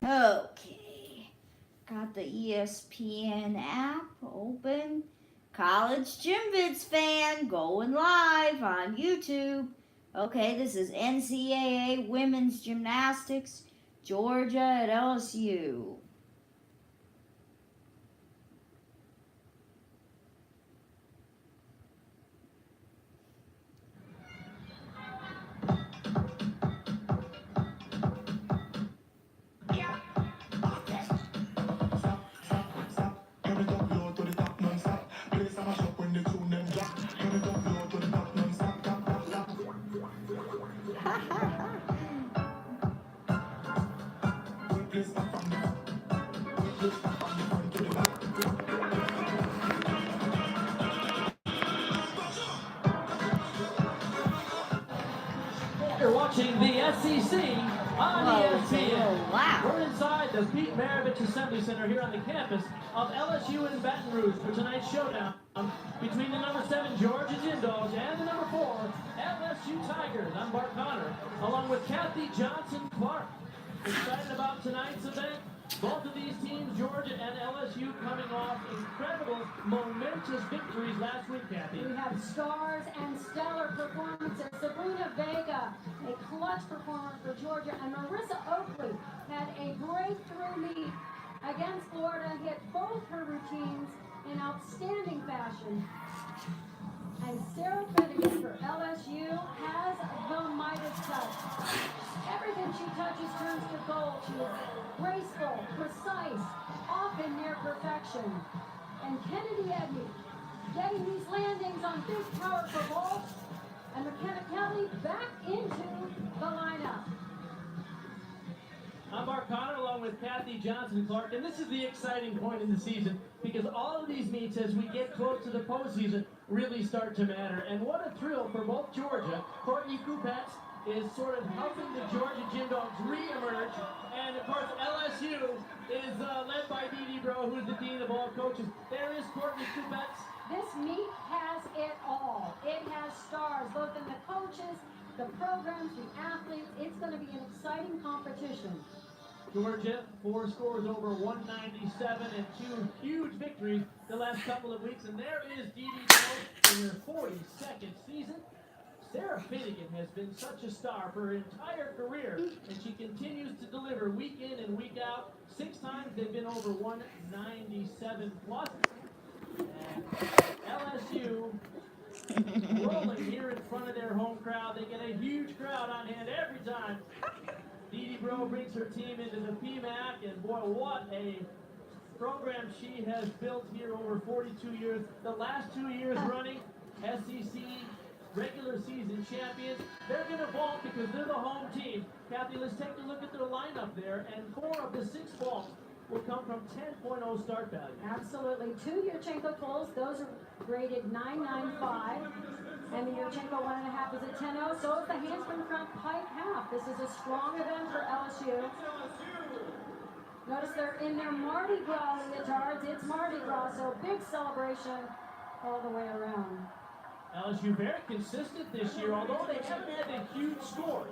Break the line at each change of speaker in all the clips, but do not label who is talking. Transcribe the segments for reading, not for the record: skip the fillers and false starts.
Okay. Got the ESPN app open. College Gym Vids fan going live on YouTube. Okay, this is NCAA Women's Gymnastics, Georgia at LSU.
You're watching the SEC on ESPN.
Wow.
We're inside the Pete Maravich Assembly Center here on the campus of LSU in Baton Rouge for tonight's showdown between the number 7 Georgia Gymdogs and the number 4 LSU Tigers. I'm Bart Connor, along with Kathy Johnson-Clark. Excited about tonight's event. Both of these teams, Georgia and LSU, coming off incredible, momentous victories last week, Kathy.
We have stars and stellar performances. Sabrina Vega, a clutch performer for Georgia, and Marisa Oakley had a breakthrough meet against Florida, hit both her routines in outstanding fashion. And Sarah Finnegan for LSU has the Midas touch. Everything she touches turns to gold. She is graceful, precise, often near perfection. And Kennedy Edney getting these landings on big, powerful vaults. And McKenna Kelly back into the lineup.
I'm Mark Connor along with Kathy Johnson-Clark, and this is the exciting point in the season because all of these meets, as we get close to the postseason, really start to matter. And what a thrill for both Georgia. Courtney Kupets is sort of helping the Georgia Gymdogs re-emerge, and of course LSU is led by Dee Bro, who's the dean of all coaches. There is Courtney Kupets.
This meet has it all. It has stars, both in the coaches, the programs, the athletes. It's going to be an exciting competition.
Georgia, 4 scores over 197 and 2 huge victories the last couple of weeks. And there is Dee Bro in her 42nd season. Sarah Finnegan has been such a star for her entire career, and she continues to deliver week in and week out. 6 times they've been over 197 plus. And LSU rolling here in front of their home crowd. They get a huge crowd on hand every time. Dee Bro brings her team into the PMAC, and boy, what a program she has built here over 42 years. The last 2 years running, SEC regular season champions. They're going to vault because they're the home team. Kathy, let's take a look at their lineup there, and 4 of the 6 vaults will come from 10.0 start value.
Absolutely. 2 Yurchenko pulls, those are graded 995. And the Yurchenko 1.5 is a 10.0. So is the handspring front pike half. This is a strong event for LSU. Notice they're in their Mardi Gras leotards. It's Mardi Gras, so big celebration all the way around.
LSU very consistent this year, although they haven't had a huge score.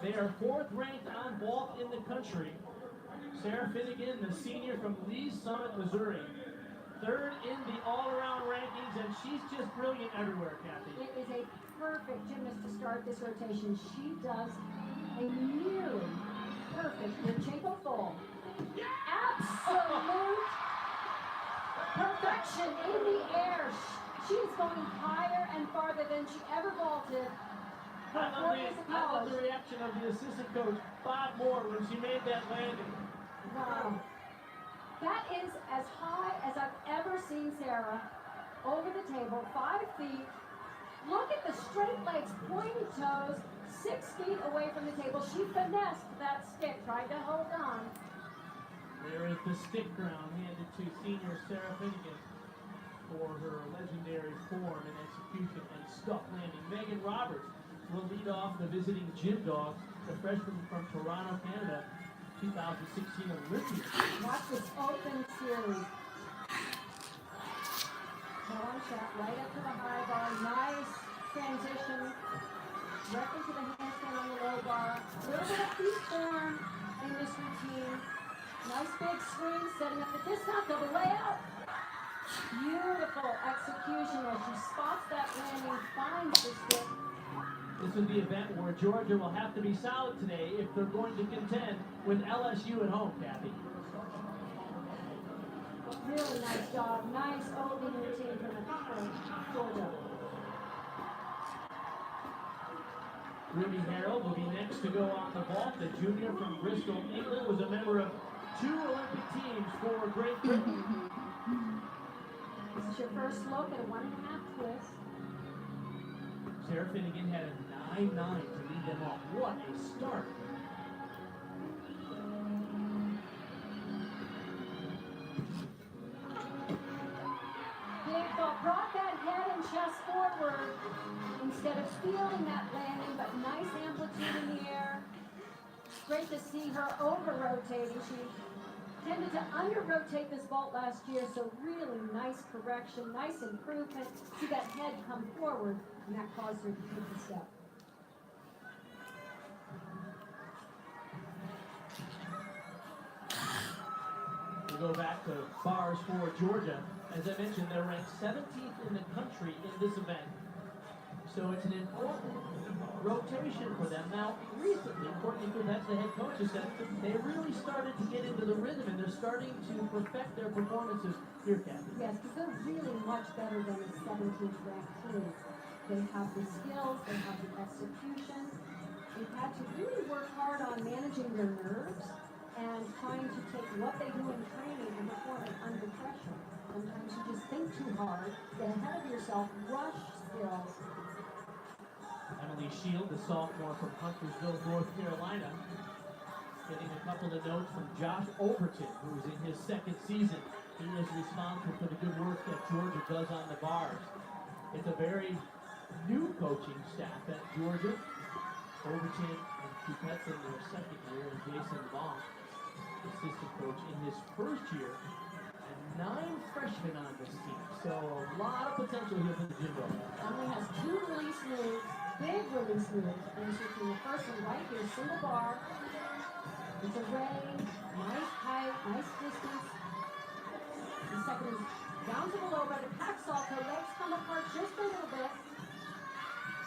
They are 4th ranked on vault in the country. Sarah Finnegan, the senior from Lee's Summit, Missouri. 3rd in the all-around rankings, and she's just brilliant everywhere, Kathy.
It is a perfect gymnast to start this rotation. She does a nearly perfect Yurchenko full. Absolute perfection in the air. She's going higher and farther than she ever vaulted.
I love the reaction of the assistant coach, Bob Moore, when she made that landing.
Wow. That is as high as I've ever seen Sarah over the table, 5 feet. Look at the straight legs, pointy toes, 6 feet away from the table. She finessed that stick, tried to hold on.
There is the stick crown handed to senior Sarah Finnegan for her legendary form and execution and stuff landing. Megan Roberts will lead off the visiting Gymdogs, the freshman from Toronto, Canada. 2016 Olympics.
Watch this open series. Long shot right up to the high bar. Nice transition. Right into the handstand on the low bar. A little bit of feet form in this routine. Nice big swing, setting up the dismount, double layout. Beautiful execution as she spots that landing, finds the stick.
This is the event where Georgia will have to be solid today if they're going to contend with LSU at home, Kathy.
Really nice job. Nice opening routine from Georgia.
Ruby Harrell will be next to go on the vault. The junior from Bristol, England, was a member of 2 Olympic teams for Great Britain.
This is your first look at a 1.5 twist.
Sarah Finnegan had a 9-9 to lead them off. What a start.
Big ball, brought that head and chest forward instead of feeling that landing, but nice amplitude in the air. Great to see her over-rotating. She tended to under-rotate this vault last year, so really nice correction, nice improvement. See that head come forward, and that caused her to take the step.
We go back to bars for Georgia. As I mentioned, they're ranked 17th in the country in this event. So it's an important rotation for them. Now, recently, Courtney Coop, that's the head coach, has said they really started to get into the rhythm and they're starting to perfect their performances here, Kathy.
Yes, because they're really much better than the 17th ranked teams. They have the skills, they have the execution. They've had to really work hard on managing their nerves and trying to take what they do in training and perform it under pressure. Sometimes you just think too hard, get ahead of yourself, rush skills.
Emily Shield, the sophomore from Huntersville, North Carolina, getting a couple of notes from Josh Overton, who's in his 2nd season. He is responsible for the good work that Georgia does on the bars. It's a very new coaching staff at Georgia. Overton and Coupette's in their 2nd year, and Jason Long, assistant coach, in his 1st year. And 9 freshmen on this team, so a lot of potential here for the gym bro.
Emily has 2 release moves, big release moves. And she's in the first one right here, single bar. It's a ray, nice height, nice distance. The second is down to the low by the pack salto, legs come apart just a little bit.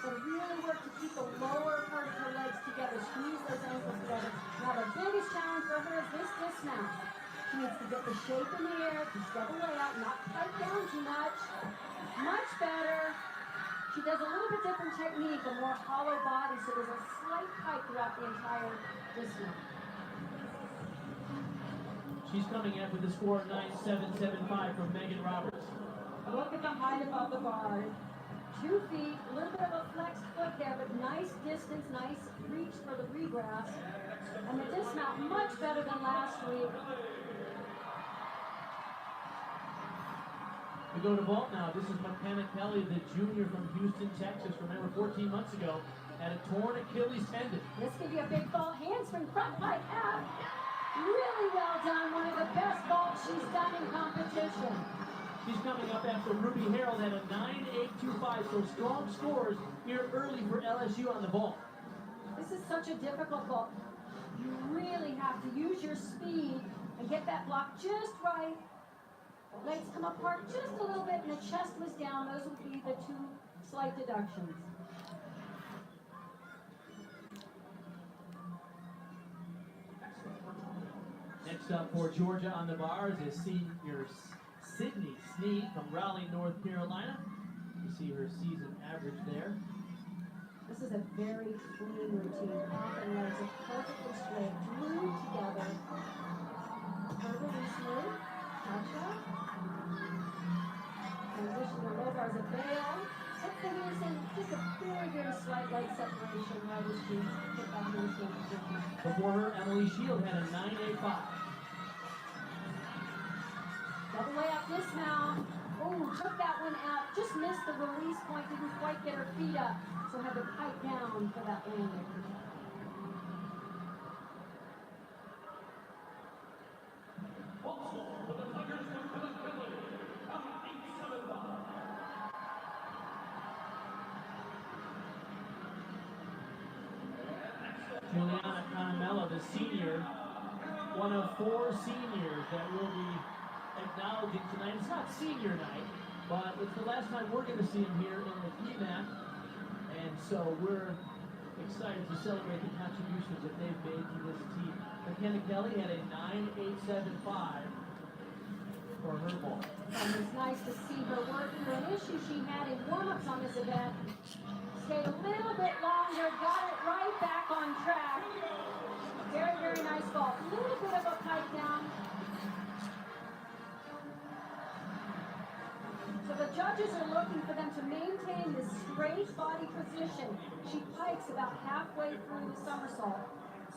So really work to keep the lower part of her legs together, squeeze those ankles together. Now the biggest challenge for her is this dismount. She needs to get the shape in the air, just double layout, not tight down too much. Much better. She does a little bit different technique, a more hollow body, so there's a slight height throughout the entire dismount.
She's coming in with the score of 9.775 from Megan Roberts.
Look at the height above the bar. 2 feet, a little bit of a flexed foot there, but nice distance, nice reach for the regress. And the dismount much better than last week.
We go to vault now. This is McKenna Kelly, the junior from Houston, Texas. Remember, 14 months ago, had a torn Achilles tendon.
This could be a big vault handspring front pike out. Really well done. One of the best vaults she's done in competition.
She's coming up after Ruby Harrell had a 9.825, so strong scores here early for LSU on the vault.
This is such a difficult vault. You really have to use your speed and get that block just right. Legs come apart just a little bit and the chest was down. Those would be the 2 slight deductions.
Next up for Georgia on the bars is senior Sydney Sneed from Raleigh, North Carolina. You see her season average there.
This is a very clean routine. Arm and legs are perfectly straight, glued together. Her release move, cha-cha. Transition to low bars of bail. Hip fingers in just a very, very slight leg separation right as she hit that handstand position.
Before her, Emily Shield had a 9.85.
Double layout dismount. Oh, took that one out. Just missed the release point. Didn't quite get her feet up. So had to pipe down for that landing.
Juliana Conamella, the senior, one of 4 seniors that we'll be acknowledging tonight. It's not senior night, but it's the last time we're going to see him here in the GMAC. And so we're excited to celebrate the contributions that they've made to this team. McKenna Kelly had a 9.875 for her ball.
And it's nice to see her work through an issue she had in warm-ups on this event. Stayed a little bit longer, got it right back on track. Very, very nice ball. A little bit of a pike down. So the judges are looking for them to maintain this straight body position. She pikes about halfway through the somersault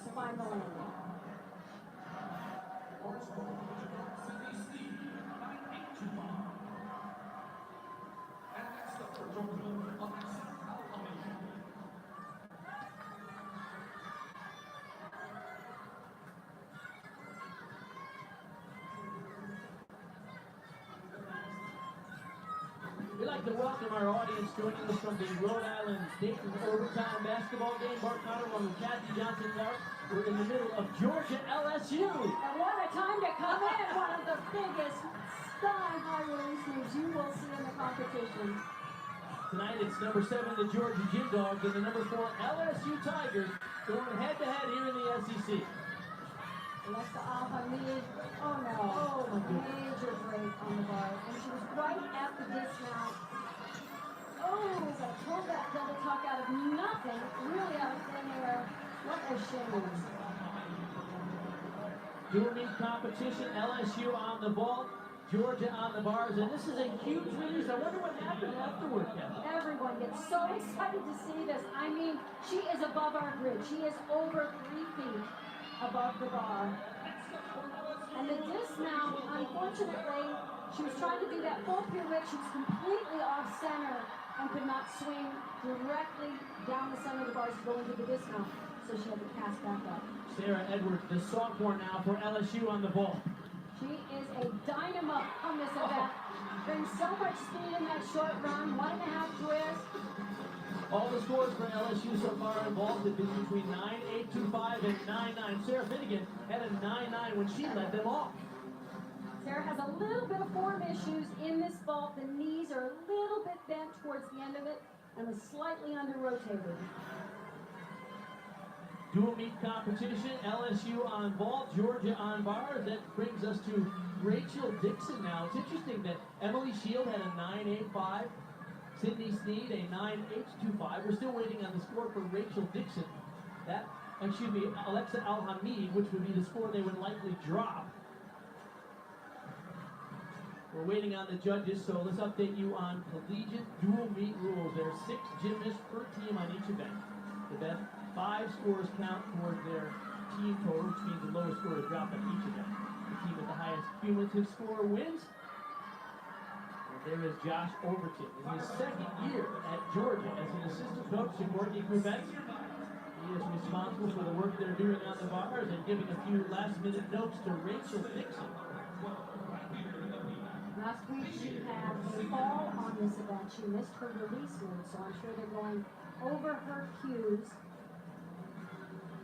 to find the landing.
We'd like to welcome our audience joining us from the Rhode Island Dixon overtime basketball game. Bart Connor along with Kathy Johnson-Clark. We're in the middle of Georgia LSU.
And what a time to come in! One of the biggest sky-high release moves you will see in the competition.
Tonight it's number 7, the Georgia Gym Dogs, and the number 4, LSU Tigers, going head-to-head here in the SEC.
Alexa Alhamid, oh no, major break on the bar, and she was right at the dismount. Oh, but pulled that double tuck out of nothing, really out of thin air. What a shame.
Dual meet competition, LSU on the ball, Georgia on the bars, and this is a huge release. I wonder what happened afterward, Kevin.
Everyone gets so excited to see this. I mean, she is above our grid. She is over 3 feet above the bar. And the dismount, unfortunately, she was trying to do that full pirouette. She was completely off center and could not swing directly down the center of the bars to go into the dismount. So she had to cast back up.
Sarah Edwards, the sophomore now for LSU on the ball.
She is a dynamo on this event. Brings so much speed in that short run, 1.5 twist.
All the scores for LSU so far involved have been between 9.825 and 9.9. Sarah Finnegan had a 9.9 when she led them off.
Sarah has a little bit of form issues in this vault. The knees are a little bit bent towards the end of it and was slightly under-rotated.
Dual meet competition, LSU on vault, Georgia on bars. That brings us to Rachel Dixon now. It's interesting that Emily Shield had a 9.85. Sydney Sneed, a 9.825. We're still waiting on the score for Rachel Dixon. Alexa Alhamid, which would be the score they would likely drop. We're waiting on the judges, so let's update you on collegiate dual meet rules. There are 6 gymnasts per team on each event. The best 5 scores count toward their team total, which means the lowest score to drop at each event. The team with the highest cumulative score wins. There is Josh Overton in his 2nd year at Georgia as an assistant coach to Courtney Quebec. He is responsible for the work they're doing on the bars and giving a few last-minute notes to Rachel Dixon.
Last week she had a fall on this event. She missed her release move, so I'm sure they're going over her cues.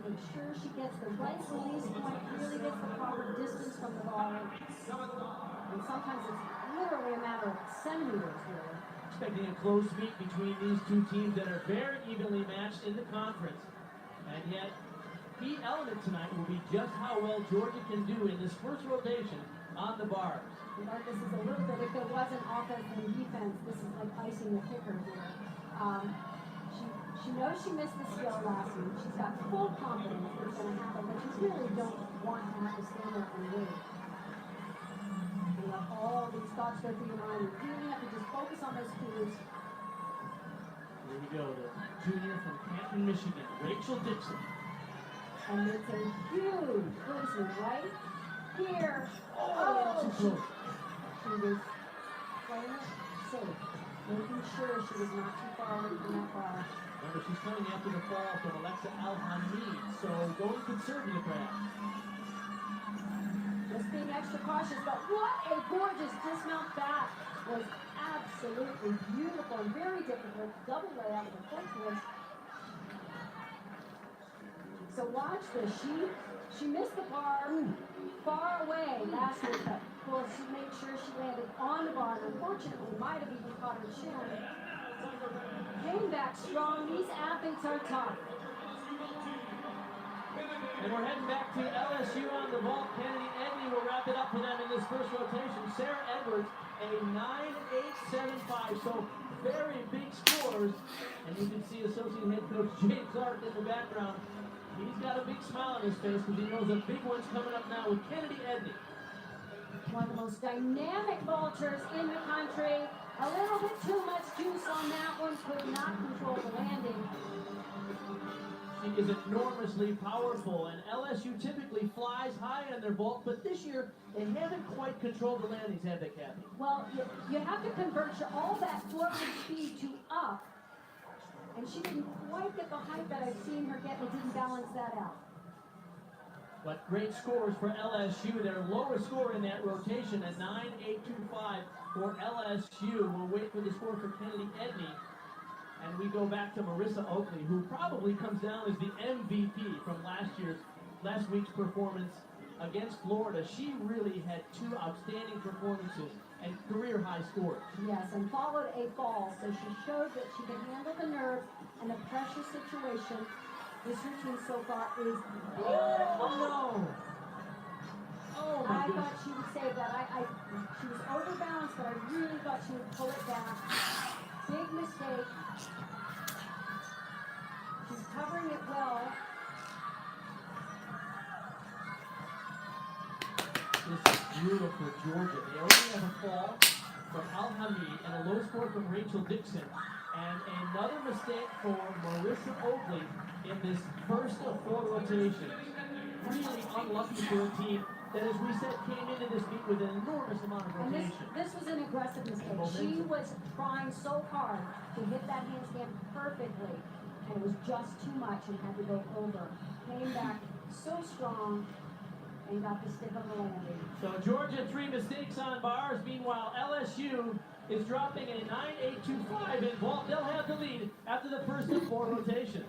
Make sure she gets the right release point, really gets the proper distance from the bar. And sometimes it's literally a matter of centimeters, really.
Expecting a close meet between these 2 teams that are very evenly matched in the conference. And yet, key element tonight will be just how well Georgia can do in this first rotation on the bars.
You know, this is a little bit, if there wasn't offense and defense, this is like icing the kicker here. She knows she missed the skill last week. She's got full confidence that it's going to happen, but you really don't want to have to stand there and wait. And let all these thoughts go through your mind. You really have to just focus on those cues.
Here we go, the junior from Canton, Michigan, Rachel Dixon.
And it's a huge person right here.
Oh, too close.
She was playing it safe, making sure she was not too far away from that bar.
Remember, she's coming after the fall from Alexa Alhamid, so going conservative perhaps.
Just being extra cautious, but what a gorgeous dismount back. Was absolutely beautiful and very difficult. Double layout with a full twist. So watch this. She missed the bar far away last week, but of course she made sure she landed on the bar. And unfortunately, might have even caught her chin. Came back strong. These athletes are tough.
And we're heading back to LSU on the vault. Kennedy Edney will wrap it up for them in this first rotation. Sarah Edwards, a 9.875. So very big scores. And you can see Associate Head Coach Jay Clark in the background. He's got a big smile on his face because he knows a big one's coming up now with Kennedy Edney.
One of the most dynamic vaulters in the country. A little bit too much juice on that one. Could not control the landing.
She is enormously powerful, and LSU typically flies high on their vault, but this year they haven't quite controlled the landings, have they, Kathy?
Well, you have to convert all that forward speed to up. And she didn't quite get the height that I've seen her get. It didn't balance that out.
But great scores for LSU. Their lowest score in that rotation at 9.825 for LSU. We'll wait for the score for Kennedy Edney. And we go back to Marisa Oakley, who probably comes down as the MVP from last week's performance against Florida. She really had two outstanding performances and career high scores.
Yes, and followed a fall, so she showed that she can handle the nerves and the pressure situation. This routine so far is
oh no! Oh my
I
goodness.
thought she would save that. She was overbalanced, but I really thought she would pull it back. Big mistake. She's covering it well.
This is brutal for Georgia. They already have a fall from Al-Hamid and a low score from Rachel Dixon. And another mistake for Marisa Oakley in this first of four rotations. Really unlucky for a team that, as we said, came into this meet with an enormous amount of
And
rotation.
this was an aggressive mistake. She was trying so hard to hit that handstand perfectly, and it was just too much and had to go over. Came back so strong and got the stick on the landing.
So Georgia, 3 mistakes on bars. Meanwhile, LSU is dropping a 9.825 in vault. They'll have the lead after the first of 4 rotations.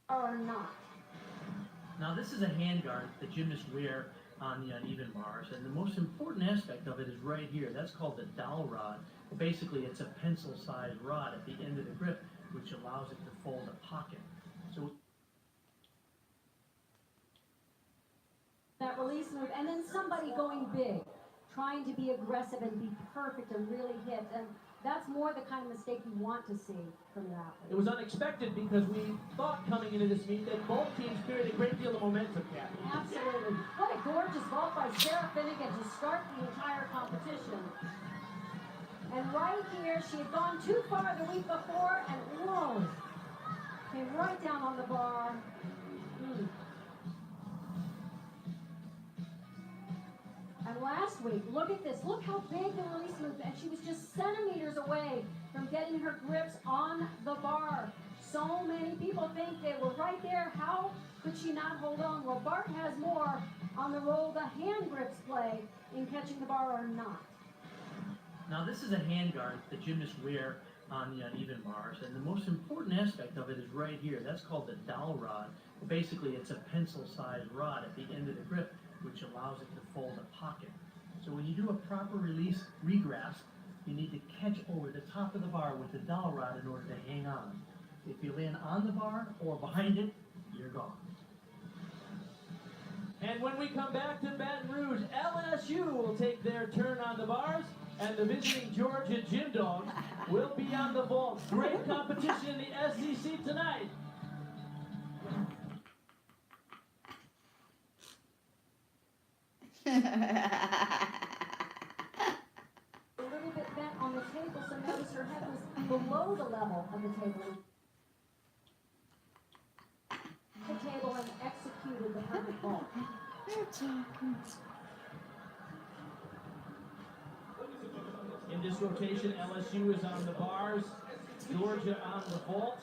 Or not.
Now this is a handguard that gymnasts wear on the uneven bars, and the most important aspect of it is right here. That's called the dowel rod. Basically, it's a pencil-sized rod at the end of the grip, which allows it to fold a pocket. So
That release move, and then somebody going big, trying to be aggressive and be perfect and really hit. And that's more the kind of mistake you want to see from your athlete.
It was unexpected because we thought coming into this meet that both teams carried a great deal of momentum, Kathy.
Absolutely. What a gorgeous vault by Sarah Finnegan to start the entire competition. And right here, she had gone too far the week before, and whoa, came right down on the bar. And last week, look at this. Look how big the release moved, and she was just centimeters away from getting her grips on the bar. So many people think they were right there. How could she not hold on? Well, Bart has more on the role the hand grips play in catching the bar or not.
now this is a handguard that gymnasts wear on the uneven bars, and the most important aspect of it is right here. That's called the dowel rod. Basically, it's a pencil-sized rod at the end of the grip, which allows it to fold a pocket. So when you do a proper release regrasp, you need to catch over the top of the bar with the dowel rod in order to hang on. If you land on the bar or behind it, you're gone.
And when we come back to Baton Rouge, LSU will take their turn on the bars, and the visiting Georgia Gym Dogs will be on the vault. Great competition in the SEC tonight.
A little bit bent on the table, so notice her head was below the level of the table. The table and executed the perfect ball.
In this rotation, LSU is on the bars, Georgia on the vault.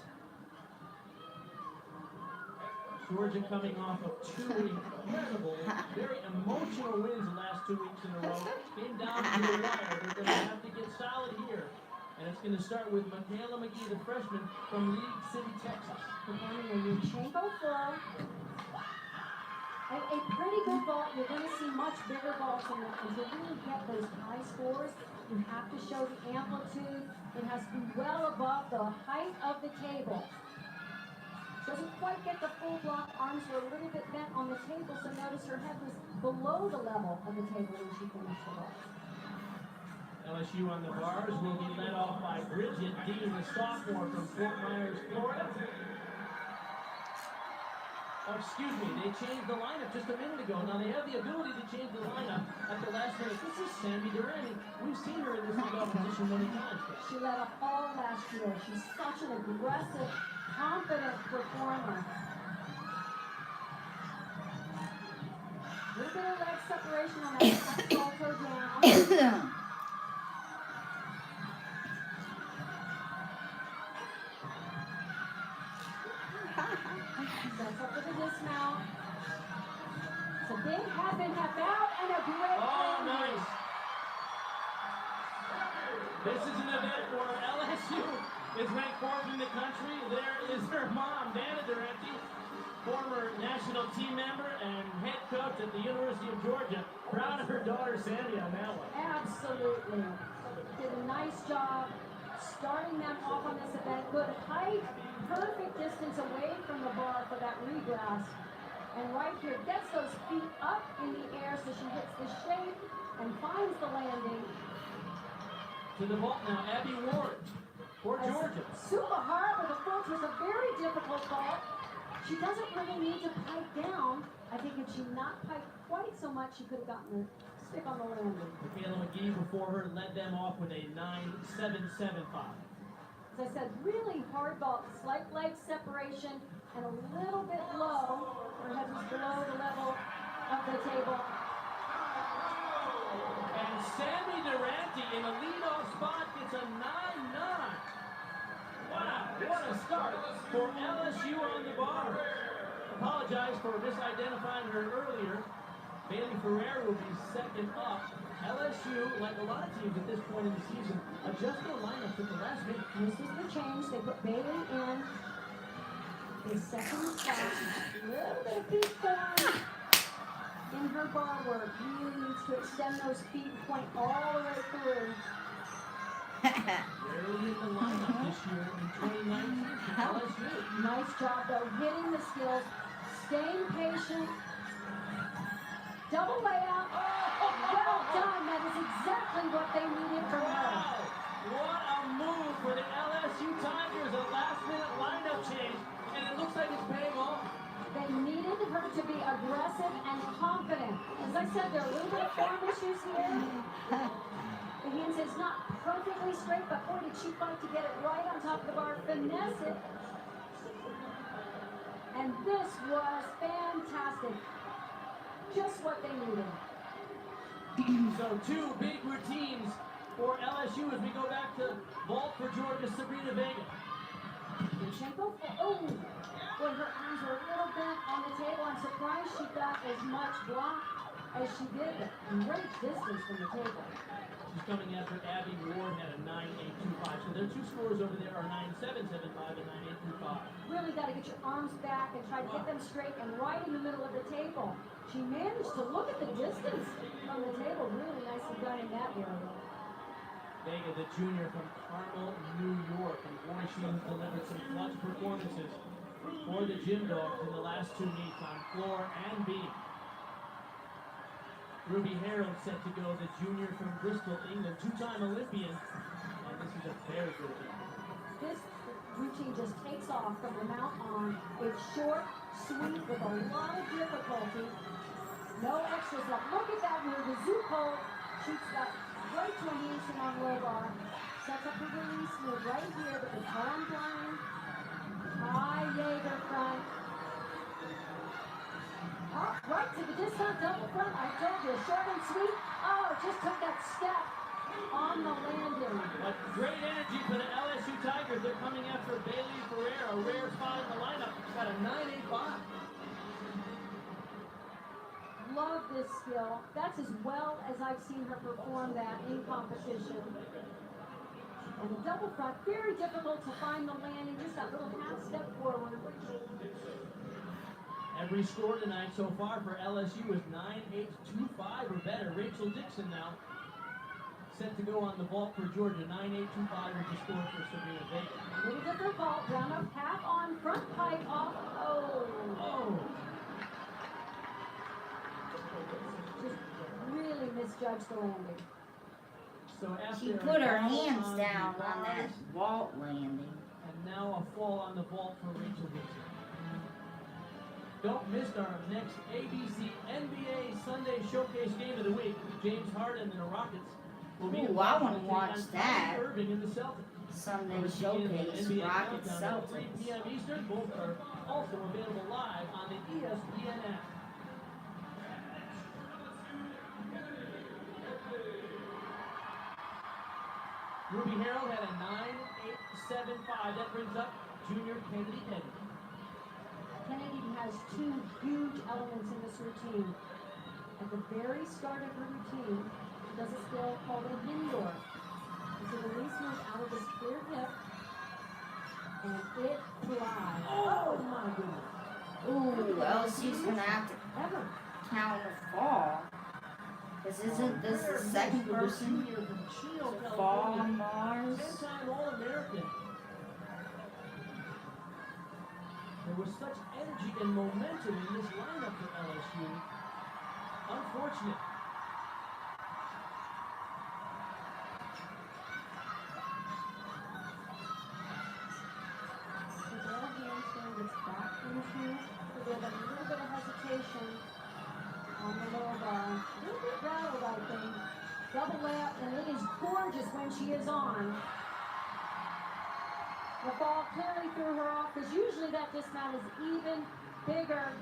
Georgia coming off of two incredible, very emotional wins the last 2 weeks in a row. Came down to the wire. They're going to have to get solid here. And it's going to start with Michaela McGee, the freshman from League City, Texas.
Performing a Yunchenko flow. A pretty good vault. You're going to see much bigger vaults in that. And to really get those high scores, you have to show the amplitude. It has to be well above the height of the table. Doesn't quite get the full block. Arms were a little bit bent on the table, so notice her head was below the level of the table when she finished the vault.
LSU on the bars will be led off by Bridget Dean, the sophomore from Fort Myers, Florida. Oh, excuse me, they changed the lineup just a minute ago. Now they have the ability to change the lineup at the last minute. This is Sammy Durante. We've seen her in this league position many times.
She led up all last year. She's such an aggressive, confident performer. A little bit of leg separation on that salto down. That's up for the dismount. It's a big half in, half out, and a great
Oh, nice. This is an event where LSU is ranked fourth in the country. There is her mom, Dana Durante, former national team member and head coach at the University of Georgia. Proud of her daughter, Sammy, on that one.
Absolutely. Did a nice job starting them off on this event. Good height, perfect distance away from the bar for that regress. And right here, gets those feet up in the air so she hits the shape and finds the landing.
To the vault now, Abby Ward for Georgia.
Super hard with a foot was a very difficult vault. She doesn't really need to pipe down. I think if she not piped quite so much, she could have gotten a stick on the landing.
Michaela McGee before her led them off with a 9.775.
As I said, really hard vault, slight leg separation and a little bit low. Her head was below the level of the table.
And Sammy Durante in a leadoff spot gets a 9-9. Wow, what a start for LSU on the bar. Apologize for misidentifying her earlier. Bailey Ferrer will be second up. LSU, like a lot of teams at this point in the season, adjust their lineups at the last minute.
This was the change. They put Bailey in his second spot. A little bit of feet form in her bar work. Really needs to extend those feet, point all the way through.
Rarely in the lineup this year in 2019 for LSU.
Nice job though, hitting the skills, staying patient. Double layout. Well done. That is exactly what they needed from her.
Wow, what a move for the LSU Tigers. A last-minute lineup change, and it looks like it's paying off.
They needed her to be aggressive and confident. As I said, there are a little bit of form issues here. The hands is not perfectly straight, but boy, did she fight to get it right on top of the bar, finesse it. And this was fantastic. Just what they needed.
So two big routines for LSU as we go back to vault for Georgia, Sabrina Vega.
Yunchenko, oh, boy, her arms were a little bent on the table. I'm surprised she got as much block as she did. Great distance from the table.
She's coming after Abby Ward had a 9.825. So their two scores over there are 9.775 and 9.825.
Really got to get your arms back and try to get them straight and right in the middle of the table. She managed to look at the distance from the table. Really nicely done in that area.
Vega, the junior from Carmel, New York. And boy, she has delivered some clutch performances for the Gym Dogs in the last two meets on floor and beam. Ruby Harold set to go, the junior from Bristol, England, two-time Olympian. And this is a very good event.
This routine just takes off from the mount on. It's short, sweet, with a lot of difficulty. No extras left. Look at that move. The zoop hold shoots that right to a handstand on low bar. Sets up the release move right here with the arm blind. High Jaeger front. Up right to the dismount double front. I told you, short and sweet. Oh, just took that step on the landing.
But great energy for the LSU Tigers. They're coming after Bailey Ferrer, a rare spot in the lineup. Got a 9.85.
love this skill. That's as well as I've seen her perform that in competition. And the double front, very difficult to find the landing, just that little half step forward.
Every score tonight so far for LSU is 9-8-2-5 or better. Rachel Dixon now set to go on the vault for Georgia. 9-8-2-5 is the score for Sabrina Vega.
A little different vault, down up, half on, front pike off.
Oh!
Just really misjudged the landing.
So after
She
a
put her
fall
hands
on
down
the
on that
bars,
vault landing.
and now a fall on the vault for Rachel Dixon. Don't miss our next ABC NBA Sunday Showcase game of the week. James Harden and the Rockets will be
Ooh, I wanna watch that.
Irving and the Celtics.
Sunday
We're seeing
showcase,
NBA
Rockets
Countdown at 3
Celtics.
p.m. Eastern. Both are also available live on the ESPN app. Ruby Harrell had a 9.875. That brings up junior Kennedy Eddy.
Kennedy has two huge elements in this routine. At the very start of her routine, she does a skill called a Hindor. It's a release move out of this clear hip, and it flies.
Oh my goodness.
Ooh, LSU's gonna have to
Ever.
count a fall. This isn't this the second person to fall on Mars?
10-time All-American. There was such energy and momentum in this lineup for LSU. Unfortunate.
The ball handstand gets back into, so there's a little bit of hesitation on the lower bar. A little bit rattled, I think. Double layup, and it is gorgeous when she is on. The ball clearly threw her off, because usually that dismount is even bigger.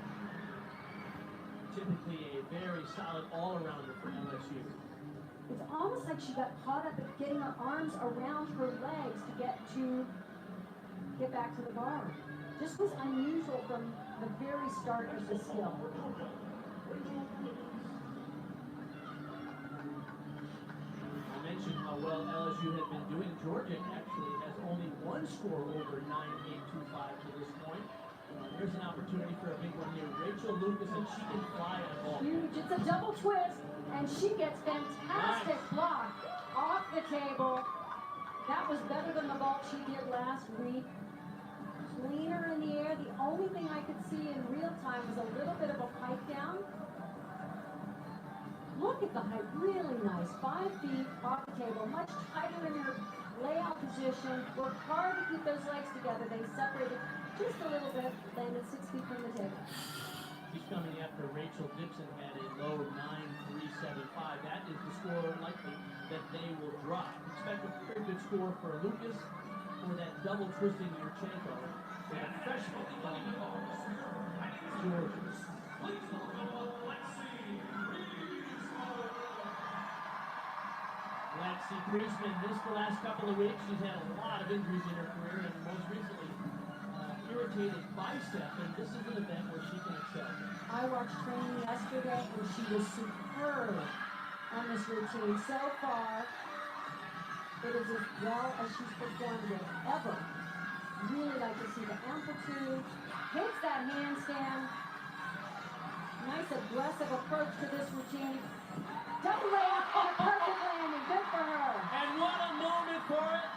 Typically a very solid all-arounder for LSU.
It's almost like she got caught up at getting her arms around her legs to get back to the bar. This was unusual from the very start of the skill.
I mentioned how well LSU had been doing. Georgia actually has only one score over 9.825 to this point. Here's an opportunity for a big one here. Rachel Lucas, and she can fly on ball.
Huge. It's a double twist, and she gets fantastic block off the table. That was better than the vault she did last week. Cleaner in the air. The only thing I could see in real time was a little bit of a pike down. Look at the height, really nice. 5 feet off the table, much tighter in her layout position. Worked hard to keep those legs together. They separated just a little bit, landed 6 feet from the table.
She's coming after Rachel Dixon had a low 9.375. That is the score likely that they will drop. Expect a very good score for Lucas for that double twisting Yurchenko. For the freshman from Georgia. Lexi Priestman missed the last couple of weeks. She's had a lot of injuries in her career, and most recently irritated bicep, and this is an event where she can excel.
I watched training yesterday, and she was superb on this routine. So far, it is as well as she's performed it ever. Really like to see the amplitude. Hits that handstand. Nice aggressive approach to this routine. Double layup and a perfect landing. Good for her.
And what a moment for it.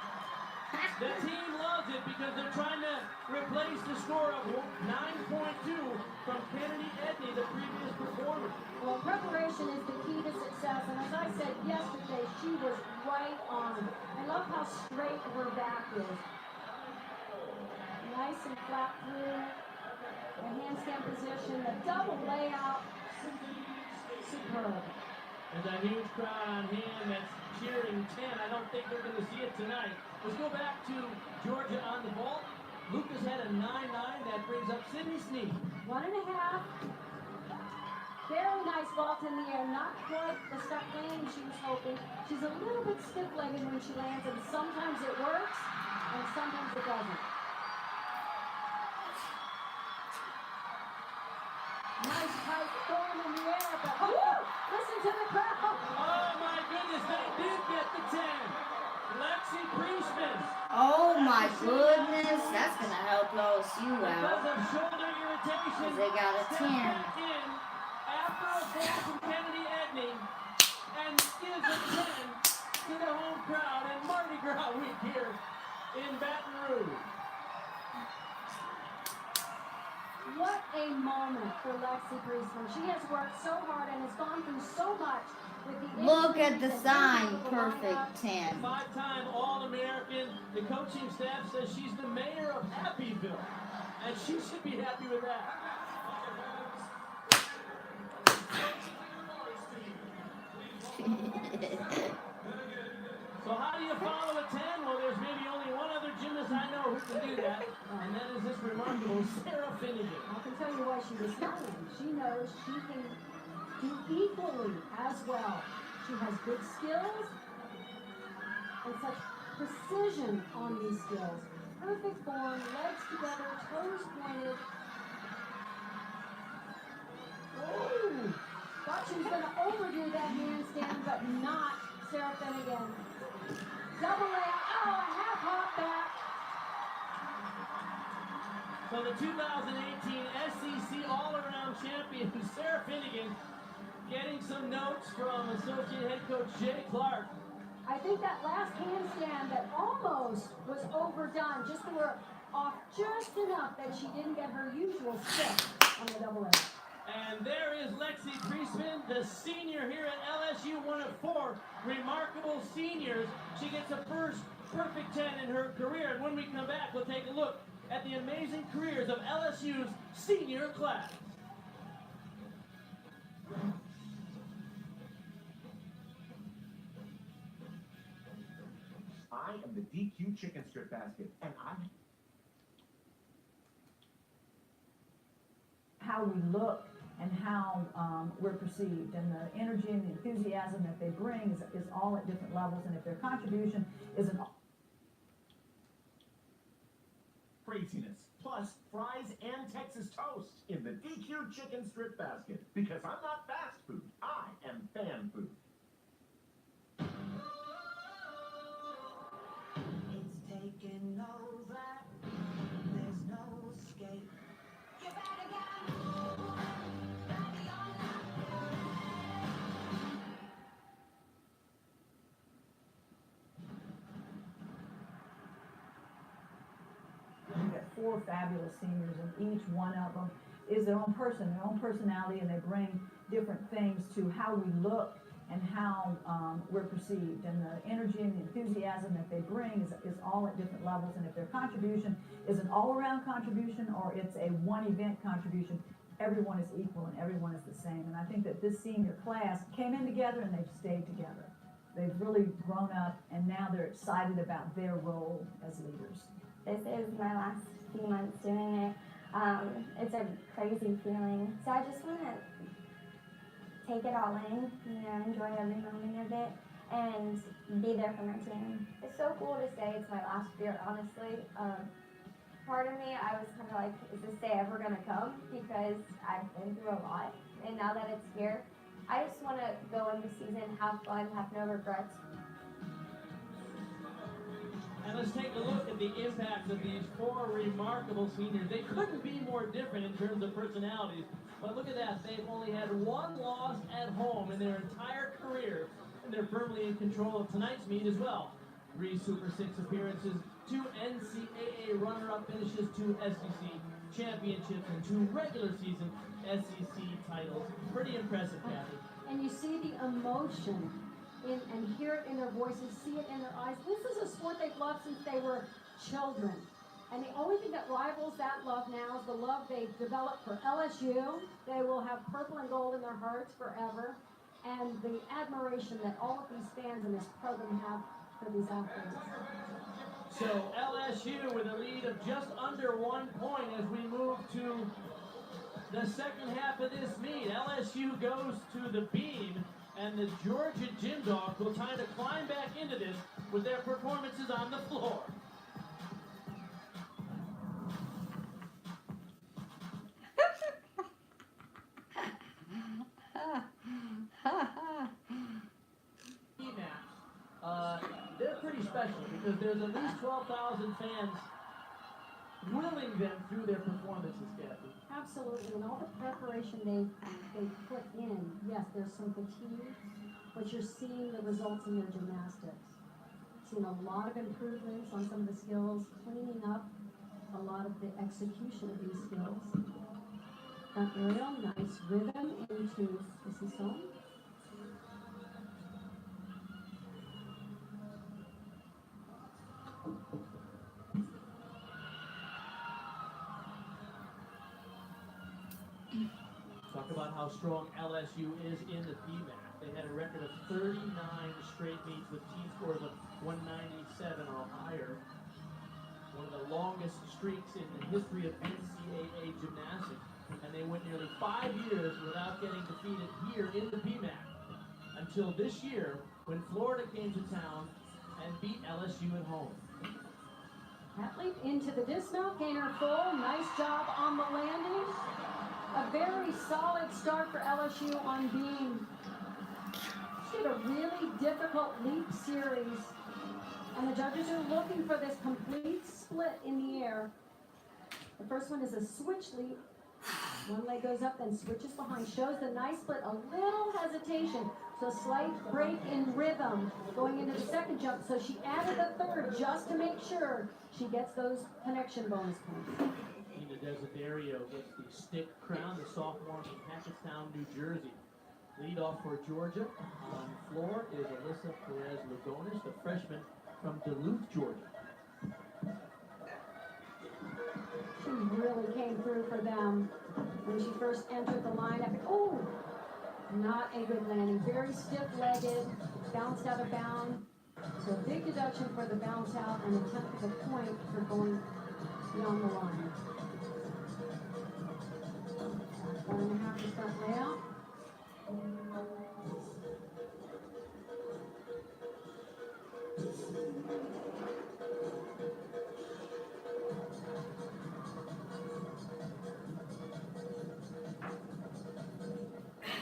The team loves it because they're trying to replace the score of 9.2 from Kennedy Edney, the previous performer.
Well, preparation is the key to success, and as I said yesterday, she was right on. I love how straight her back is. Nice and flat through the handstand position, the double layout. Superb.
There's a huge crowd on hand that's cheering 10. I don't think they're going to see it tonight. Let's go back to Georgia on the vault. Lucas had a 9.9. That brings up Sydney Sneed.
1.5. Very nice vault in the air. Not quite the stuck landing she was hoping. She's a little bit stiff-legged when she lands, and sometimes it works, and sometimes it doesn't. Nice tight form in the air, but into the crowd.
Oh my goodness, they did get the 10. Lexi Priestman.
Oh my goodness, that's gonna help LSU
Because
out.
of shoulder irritation,
'Cause they got a
steps
10.
back in after a fall from Kennedy Edney and gives a 10 to the home crowd in Mardi Gras week here in Baton Rouge.
What a moment for Lexi Priestman. She has worked so hard and has gone through so much with the
Look at the
injuries and
sign,
injuries of the
perfect
lineup.
10.
Five-time All-American. The coaching staff says she's the mayor of Happyville, and she should be happy with that. So how do you follow a 10? Well, there's maybe only one other gymnast I know who can do that, and that is this remarkable Sarah Finnegan.
I can tell you why she was smiling. She knows she can do equally as well. She has good skills and such precision on these skills. Perfect form, legs together, toes pointed. Oh! Thought she was going to overdo that handstand, but not Sarah Finnegan. Double layup. Oh, a half hop back.
So the 2018 SEC All-Around Champion Sarah Finnegan getting some notes from Associate Head Coach Jay Clark.
I think that last handstand that almost was overdone, just they were off just enough that she didn't get her usual stick on the double layup.
And there is Lexi Priestman, the senior here at LSU, one of 4 remarkable seniors. She gets a first perfect 10 in her career. And when we come back, we'll take a look at the amazing careers of LSU's senior class.
I am the DQ chicken strip basket, and
how we look and how we're perceived, and the energy and the enthusiasm that they bring is all at different levels, and if their contribution isn't
craziness, plus fries and Texas toast in the DQ chicken strip basket. Because I'm not fast food, I am fan food.
It's taking over. There's no escape. You better get on. Ready or not.
We've got 4 fabulous seniors, and each one of them is their own person, their own personality, and they bring different things to how we look and how we're perceived. And the energy and the enthusiasm that they bring is all at different levels. And if their contribution is an all-around contribution or it's a one-event contribution, everyone is equal and everyone is the same. And I think that this senior class came in together and they've stayed together. They've really grown up, and now they're excited about their role as leaders.
This is my last few months doing it. It's a crazy feeling. So I just want to take it all in, enjoy every moment of it, and be there for my team. It's so cool to say it's my last year, honestly. Part of me, I was kind of like, is this day ever going to come? Because I've been through a lot, and now that it's here, I just want to go in the season, have fun, have no regrets.
And let's take a look at the impact of these 4 remarkable seniors. They couldn't be more different in terms of personalities, but look at that. They've only had 1 loss at home in their entire career, and they're firmly in control of tonight's meet as well. 3 Super 6 appearances, 2 NCAA runner-up finishes, 2 SEC championships, and 2 regular season SEC titles. Pretty impressive, Kathy.
And you see the emotion and hear it in their voices, see it in their eyes. This is a sport they've loved since they were children. And the only thing that rivals that love now is the love they've developed for LSU. They will have purple and gold in their hearts forever. And the admiration that all of these fans in this program have for these athletes.
So LSU with a lead of just under 1 point as we move to the second half of this meet. LSU goes to the beam, and the Georgia Gym Dogs will try to climb back into this with their performances on the floor. special because there's at least 12,000 fans willing them through their performances, Kathy.
Absolutely, and all the preparation they put in. Yes, there's some fatigue, but you're seeing the results in their gymnastics. Seeing a lot of improvements on some of the skills, cleaning up a lot of the execution of these skills. Front aerial, nice rhythm into Missy Stone.
Talk about how strong LSU is in the PMAC. They had a record of 39 straight meets with team scores of 197 or higher. One of the longest streaks in the history of NCAA gymnastics. And they went nearly 5 years without getting defeated here in the PMAC. Until this year, when Florida came to town and beat LSU at home.
Athlete into the dismount, gainer full. Nice job on the landing. A very solid start for LSU on beam. She did a really difficult leap series. And the judges are looking for this complete split in the air. The first one is a switch leap. One leg goes up, then switches behind. Shows the nice split, a little hesitation. So a slight break in rhythm going into the second jump. So she added a third just to make sure she gets those connection bonus points.
Desiderio gets the stick crown, the sophomore from Hackettstown, New Jersey. Lead off for Georgia. On the floor is Alyssa Perez-Lugonis, the freshman from Duluth, Georgia.
She really came through for them when she first entered the lineup. Oh, not a good landing. Very stiff-legged, bounced out of bounds. So big deduction for the bounce out and a tenth of a point for going beyond the line. 1.5 front layout.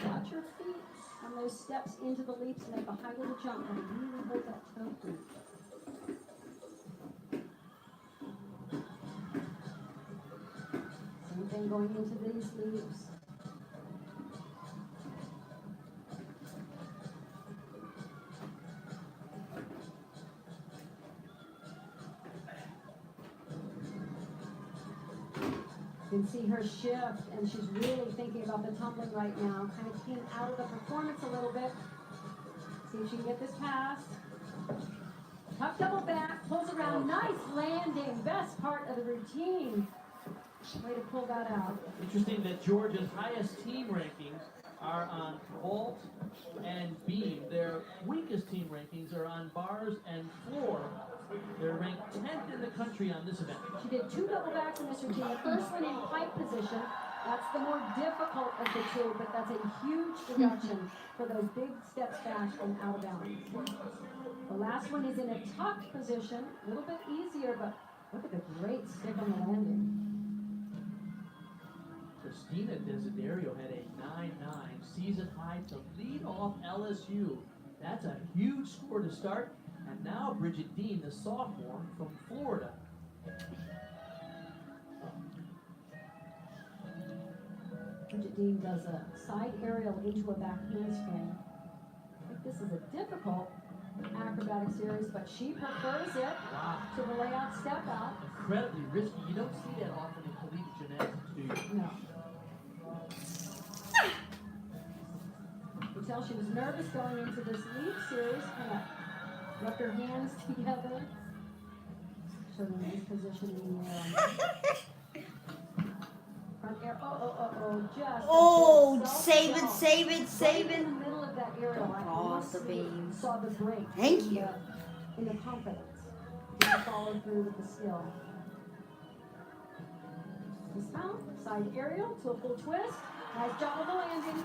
Watch your feet on those steps into the leaps. Make a high little jump and really hold that toe through. Same thing going into these leaps. You can see her shift, and she's really thinking about the tumbling right now. Kind of came out of the performance a little bit. See if she can get this pass. Tuck double back, pulls around, nice landing. Best part of the routine. Way to pull that out.
Interesting that Georgia's highest team rankings are on vault and beam. Their weakest team rankings are on bars and floor. They're ranked 10th in the country on this event.
She did 2 double backs in this routine. The first one in pike position. That's the more difficult of the two, but that's a huge reduction for those big steps back and out of bounds. The last one is in a tucked position. A little bit easier, but look at the great stick on the landing.
Christina Desiderio had a 9-9 season high to lead off LSU. That's a huge score to start. And now Bridget Dean, the sophomore from Florida.
Bridget Dean does a side aerial into a back handspring. I think this is a difficult acrobatic series, but she prefers it to the layout step out.
Incredibly risky. You don't see that often in collegiate gymnastics, do you?
No. You tell she was nervous going into this leap series. Kind of rubbed her hands together. Show them nice positioning there. Front air. Just.
Oh, save it, save it,
Right
save it.
in the middle of that aerial. I
Off the
honestly
beam.
saw the break.
Thank you.
In the confidence. Didn't follow through with the skill. Dismount, side aerial to a full twist. Nice job of the landing.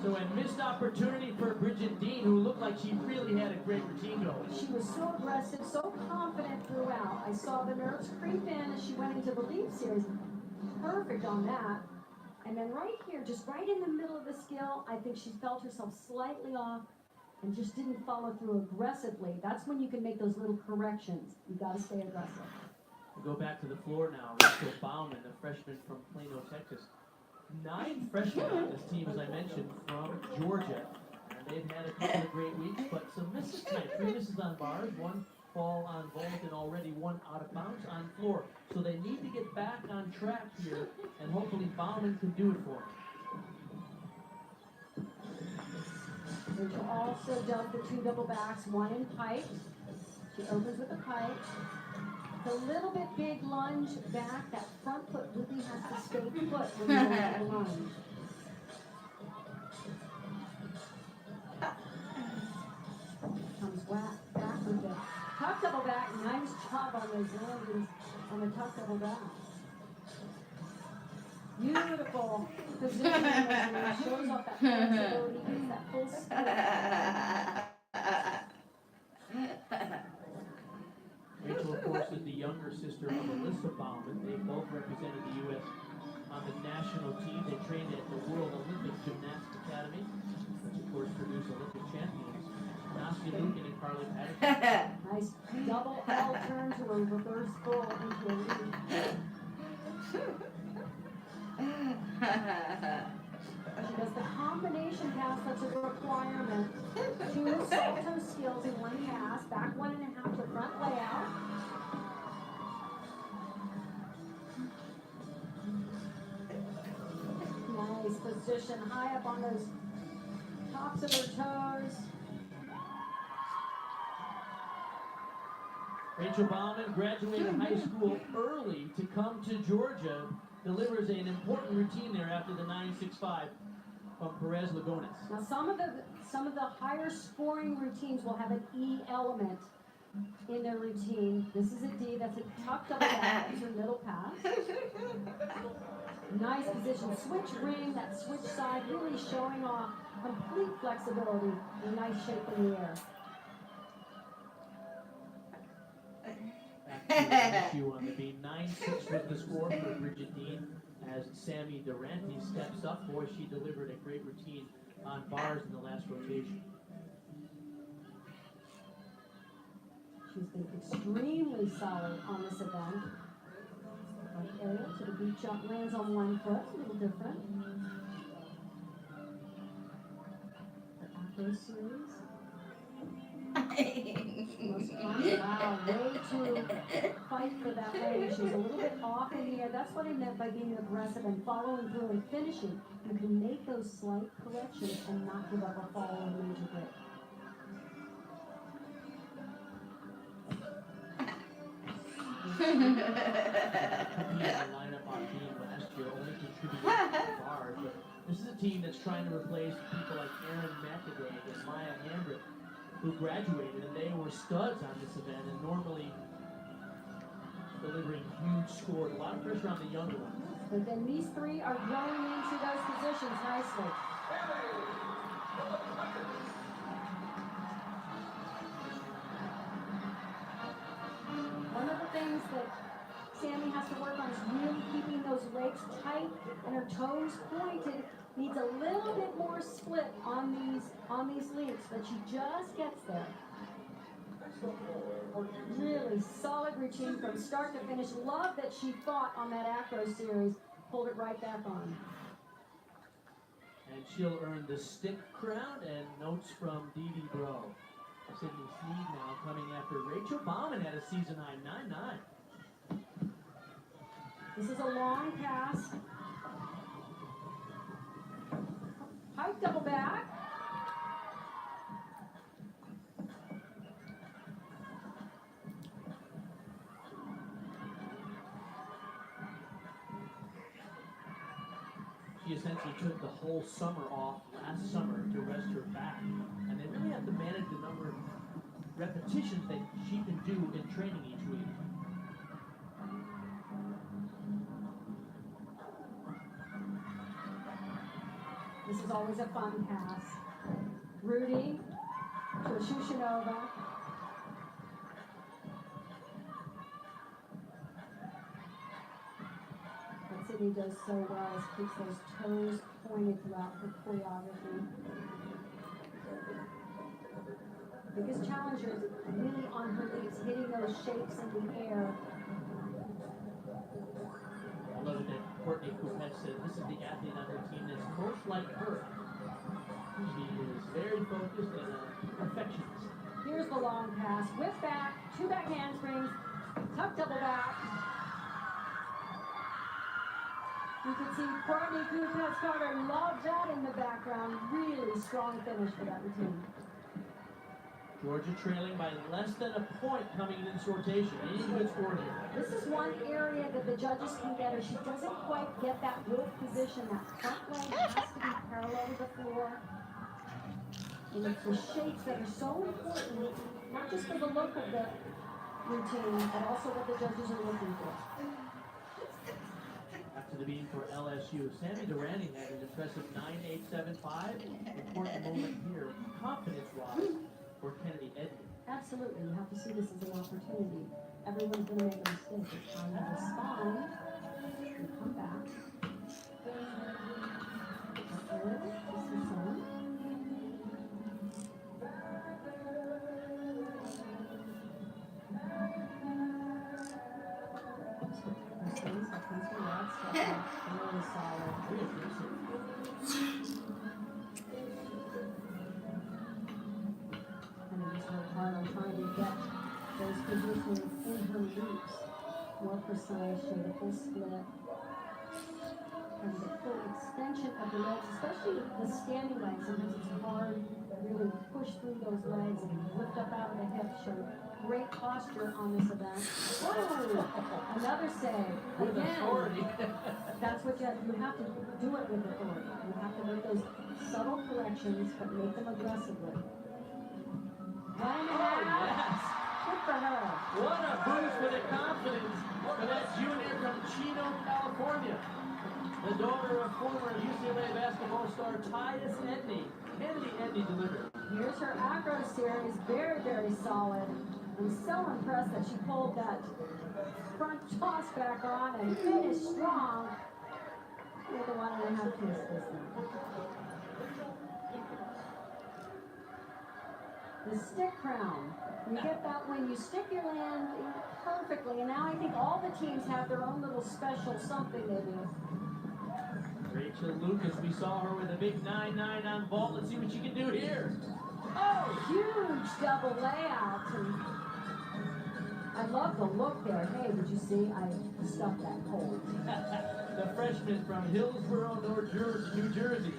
So a missed opportunity for Bridget Dean, who looked like she really had a great routine going.
She was so aggressive, so confident throughout. I saw the nerves creep in as she went into the leap series. Perfect on that. And then right here, just right in the middle of the skill, I think she felt herself slightly off. and just didn't follow through aggressively. That's when you can make those little corrections. You got to stay aggressive.
We go back to the floor now. Rachel Bauman, a freshman from Plano, Texas. 9 freshmen on this team, as I mentioned, from Georgia. And they've had a couple of great weeks, but some misses tonight. 3 misses on bars, 1 fall on vault, and already 1 out of bounds on floor. So they need to get back on track here, and hopefully Bauman can do it for them.
Rachel also dubbed the 2 double backs, 1 in pike. She opens with a pike. It's a little bit big lunge back. That front foot really has to stay put when you go into the lunge. Comes back with the tuck double back. Nice job on those landings on the tuck double back. Beautiful position. Shows off that flexibility, gets that full split.
Rachel, of course, is the younger sister of Alyssa Bauman. They both represented the U.S. on the national team. They trained at the World Olympic Gymnastics Academy, which, of course, produced Olympic champions Nastia Lukin and Carly Patterson.
Nice double L turn to a reverse full into a lead. She does the combination pass, that's a requirement. 2 salto skills in 1 pass, back 1.5 to front layout. Nice position, high up on those tops of her toes.
Rachel Bauman graduated high school early to come to Georgia. Delivers an important routine there after the 9.65 from Perez Lagones.
Now some of the higher scoring routines will have an E element in their routine. This is a D, that's a tuck double back, that's her middle pass. Nice position, switch ring, that switch side, really showing off complete flexibility and nice shape in the air.
Back to LSU on the beam. 9-6 was the score for Bridget Dean as Sammy Durante steps up. Boy, she delivered a great routine on bars in the last rotation.
She's been extremely solid on this event. Like Ariel to the beat jump, lands on 1 foot, a little different. Her acro series. Most common. Wow, way to fight for that lane. She's a little bit off in the air. That's what I meant by being aggressive and following through and finishing. You can make those slight corrections and not give up a fall or a major break.
The lineup on beam last year only contributed to bars, but this is a team that's trying to replace people like Erin McAdoo and Maya Hambrick, who graduated, and they were studs on this event and normally delivering huge scores. A lot of pressure on the younger ones.
But then these 3 are growing into those positions nicely. One of the things that Sammy has to work on is really keeping those legs tight and her toes pointed. Needs a little bit more split on these leaps, but she just gets there. Really solid routine from start to finish. Love that she fought on that acro series. Pulled it right back on.
And she'll earn the stick crown and notes from Dee Dee Bro. Sydney Sneed now coming after Rachel Bauman at a season high 9.9.
This is a long pass. Pike double back.
She essentially took the whole summer off last summer to rest her back. And they really have to manage the number of repetitions that she can do in training each week.
This is always a fun pass. Rudy to a Shushanova. What Sydney does so well is keeps those toes pointed throughout her choreography. Biggest challenge is really on her knees, hitting those shapes in the air.
I love it that Courtney Coupet said this is the athlete on her team that's most like her. She is very focused and a perfectionist.
Here's the long pass, whip back, two back handsprings, tuck double back. You can see Courtney Coupet's Carter loves that in the background. Really strong finish for that routine.
Georgia trailing by less than a point coming in this rotation. Any good score here.
This is one area that the judges can get her. She doesn't quite get that wolf position. That front leg has to be parallel to the floor. And it's the shapes that are so important, not just for the look of the routine, but also what the judges are looking for.
After the beam for LSU, Sammy Durrani had an impressive 9.875. Important moment here. Confidence rise for Kennedy Edney.
Absolutely, you have to see this as an opportunity. Everyone's going to make a mistake. It's time to respond and come back. Good. This is on. Really solid. And I just worked hard on trying to get those positions in her loops more precise. She had a full split. And the full extension of the legs, especially the standing legs. Sometimes it's hard to really push through those legs and lift up out of the hips. Showed great posture on this event. Whoa! Another save.
With authority.
That's what you have to do it with authority. You have to make those subtle corrections, but make them aggressively. One and a half.
Yes.
Good for her.
What a boost for the confidence for that junior from Chino, California. The daughter of former UCLA basketball star Titus Edney. Kennedy Edney delivered.
Here's her acro series. Very, very solid. I'm so impressed that she pulled that front toss back on and finished strong with the 1.5 piece system. The stick crown. You get that when you stick your land perfectly. And now I think all the teams have their own little special something they do.
Rachel Lucas, we saw her with a big 9-9 on vault. Let's see what she can do here.
Oh, huge double layout. And I love the look there. Hey, did you see? I stuffed that hole.
The freshman from Hillsborough, New Jersey.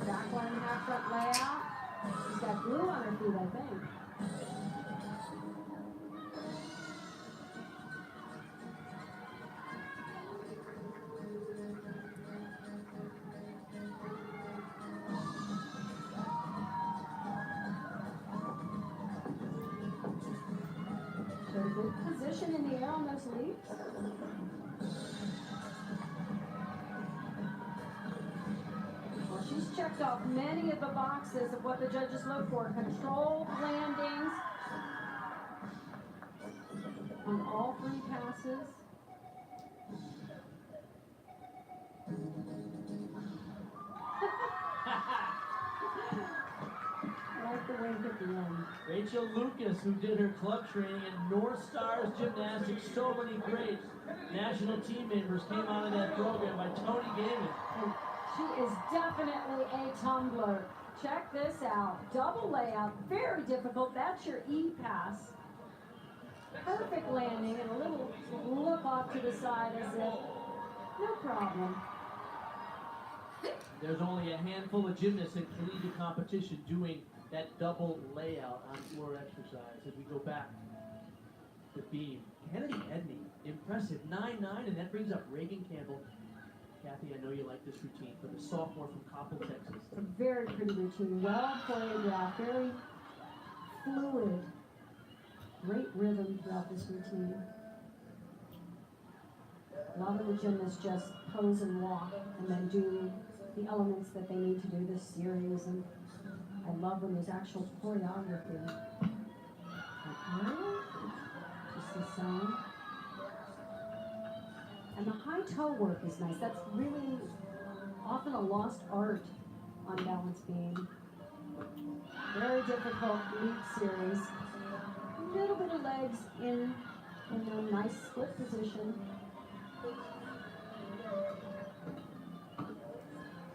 Back 1.5 front layout. She's got glue on her feet, I think. So good position in the air on those leaps. Well, she's checked off many of the boxes of what the judges look for. Controlled landings on all 3 passes. I like the wink at the end.
Rachel Lucas, who did her club training in North Stars Gymnastics, so many great national team members came out of that program by Tony Gaiman.
And she is definitely a tumbler. Check this out. Double layout, very difficult. That's your E pass. Perfect landing and a little look off to the side as if, no problem.
There's only a handful of gymnasts in collegiate competition doing that double layout on floor exercise. As we go back to beam, Kennedy Edney, impressive 9-9, and that brings up Reagan Campbell. Kathy, I know you like this routine for the sophomore from Coppell, Texas.
It's a very pretty routine, well choreographed, very fluid. Great rhythm throughout this routine. A lot of the gymnasts just pose and walk and then do the elements that they need to do this series. And I love when there's actual choreography. Okay, just the same. And the high toe work is nice. That's really often a lost art on balance beam. Very difficult lead series. A little bit of legs in a nice split position.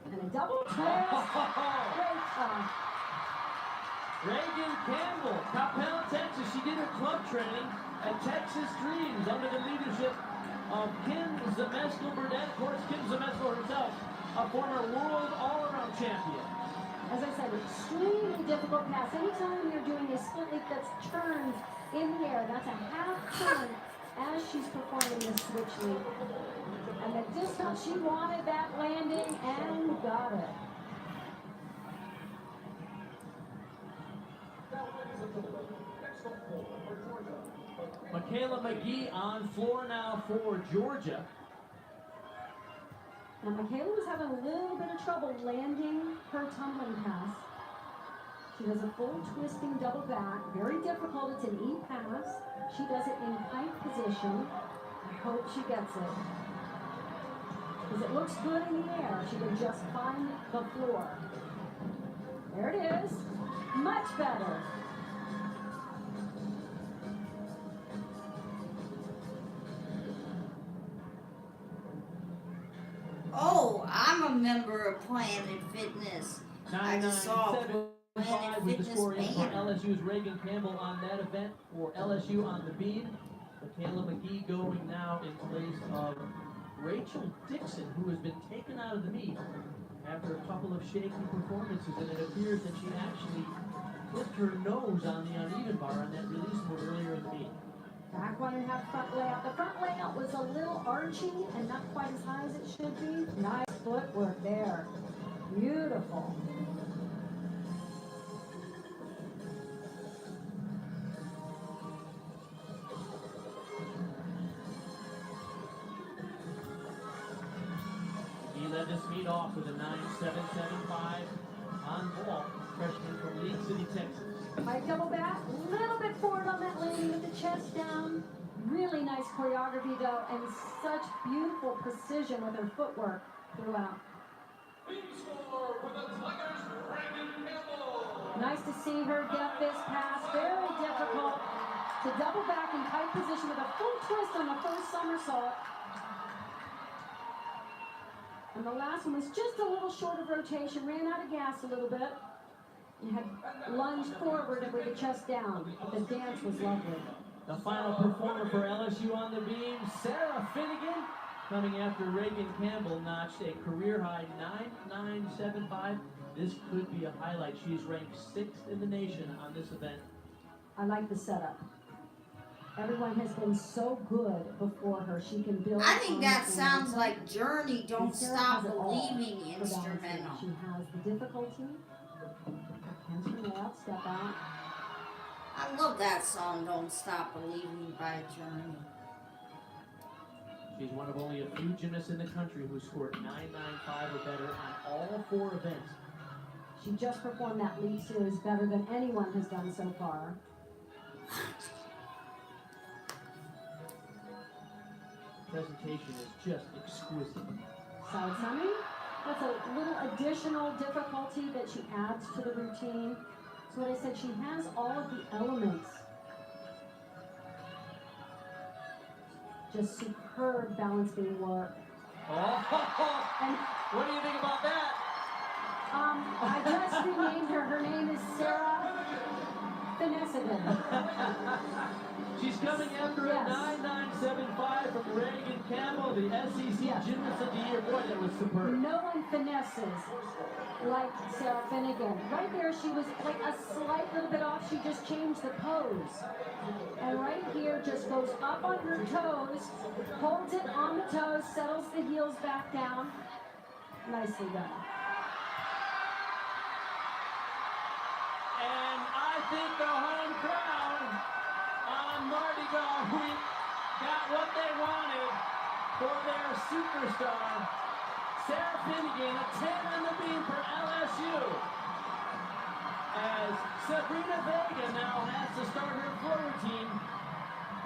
And a double twist. Great job.
Reagan Campbell, Coppell, Texas. She did her club training at Texas Dreams under the leadership of Kim Zemeskel-Burdett. Of course, Kim Zemeskel herself, a former world all-around champion.
As I said, extremely difficult pass. Anytime you're doing a split leap that's turned in the air, that's a half turn as she's performing the switch leap. And the distance she wanted that landing and got it.
Michaela McGee on floor now for Georgia.
Now Michaela was having a little bit of trouble landing her tumbling pass. She does a full twisting double back, very difficult. It's an E pass. She does it in tight position. I hope she gets it. Because it looks good in the air. She can just find the floor. There it is. Much better.
Oh, I'm a member of Planet Fitness. I just saw
997.5 with the score in for LSU's Reagan Campbell on that event for LSU on the beam. Michaela McGee going now in place of Rachel Dixon, who has been taken out of the meet after a couple of shaky performances, and it appears that she actually flipped her nose on the uneven bar on that release move earlier in the meet.
Back 1.5 front layout. The front layout was a little archy and not quite as high as it should be. Nice footwork there. Beautiful.
He led this meet off with a 9.775 on ball. Freshman from League City, Texas.
High double back, a little bit forward on that landing with the chest down. Really nice choreography though, and such beautiful precision with her footwork throughout. Nice to see her get this pass. Very difficult to double back in tight position with a full twist on the first somersault. And the last one was just a little short of rotation, ran out of gas a little bit. And had lunged forward and with the chest down, but the dance was lovely.
The final performer for LSU on the beam, Sarah Finnegan, coming after Reagan Campbell notched a career-high 9.975. This could be a highlight. She's ranked 6th in the nation on this event.
I like the setup. Everyone has been so good before her. She can build.
I think that
on
sounds
momentum.
like Journey Don't
And Sarah
Stop
has it all
Believing
for balancing.
instrumental.
She has the difficulty. Hands from out, step out.
I love that song, Don't Stop Believing by Journey.
She's one of only a few gymnasts in the country who scored 9.95 or better on all 4 events.
She just performed that lead series better than anyone has done so far.
Presentation is just exquisite.
Side semi. That's a little additional difficulty that she adds to the routine. So what I said, she has all of the elements. Just superb balance beam work.
Oh,
And
what do you think about that?
I just renamed her. Her name is Sarah Finnegan.
She's coming after
Yes.
a 9.975 from Reagan Campbell, the SEC
Yes.
Gymnast of the Year. Boy, that was superb.
No one finesses like Sarah Finnegan. Right there, she was like a slight little bit off. She just changed the pose. And right here, just goes up on her toes, holds it on the toes, settles the heels back down. Nicely done.
And I think the home crowd on Mardi Gras week got what they wanted for their superstar. Sarah Finnegan, a 10 on the beam for LSU. as Sabrina Vega now has to start her floor routine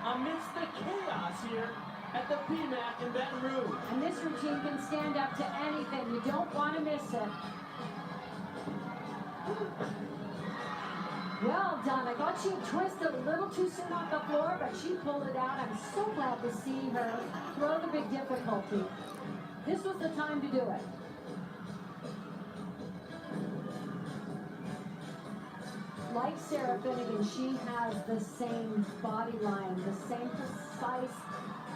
amidst the chaos here at the PMAC in Baton Rouge.
And this routine can stand up to anything. You don't want to miss it. Well done. I thought she had twisted a little too soon off the floor, but she pulled it out. I'm so glad to see her throw the big difficulty. This was the time to do it. Like Sarah Finnegan, she has the same body line, the same precise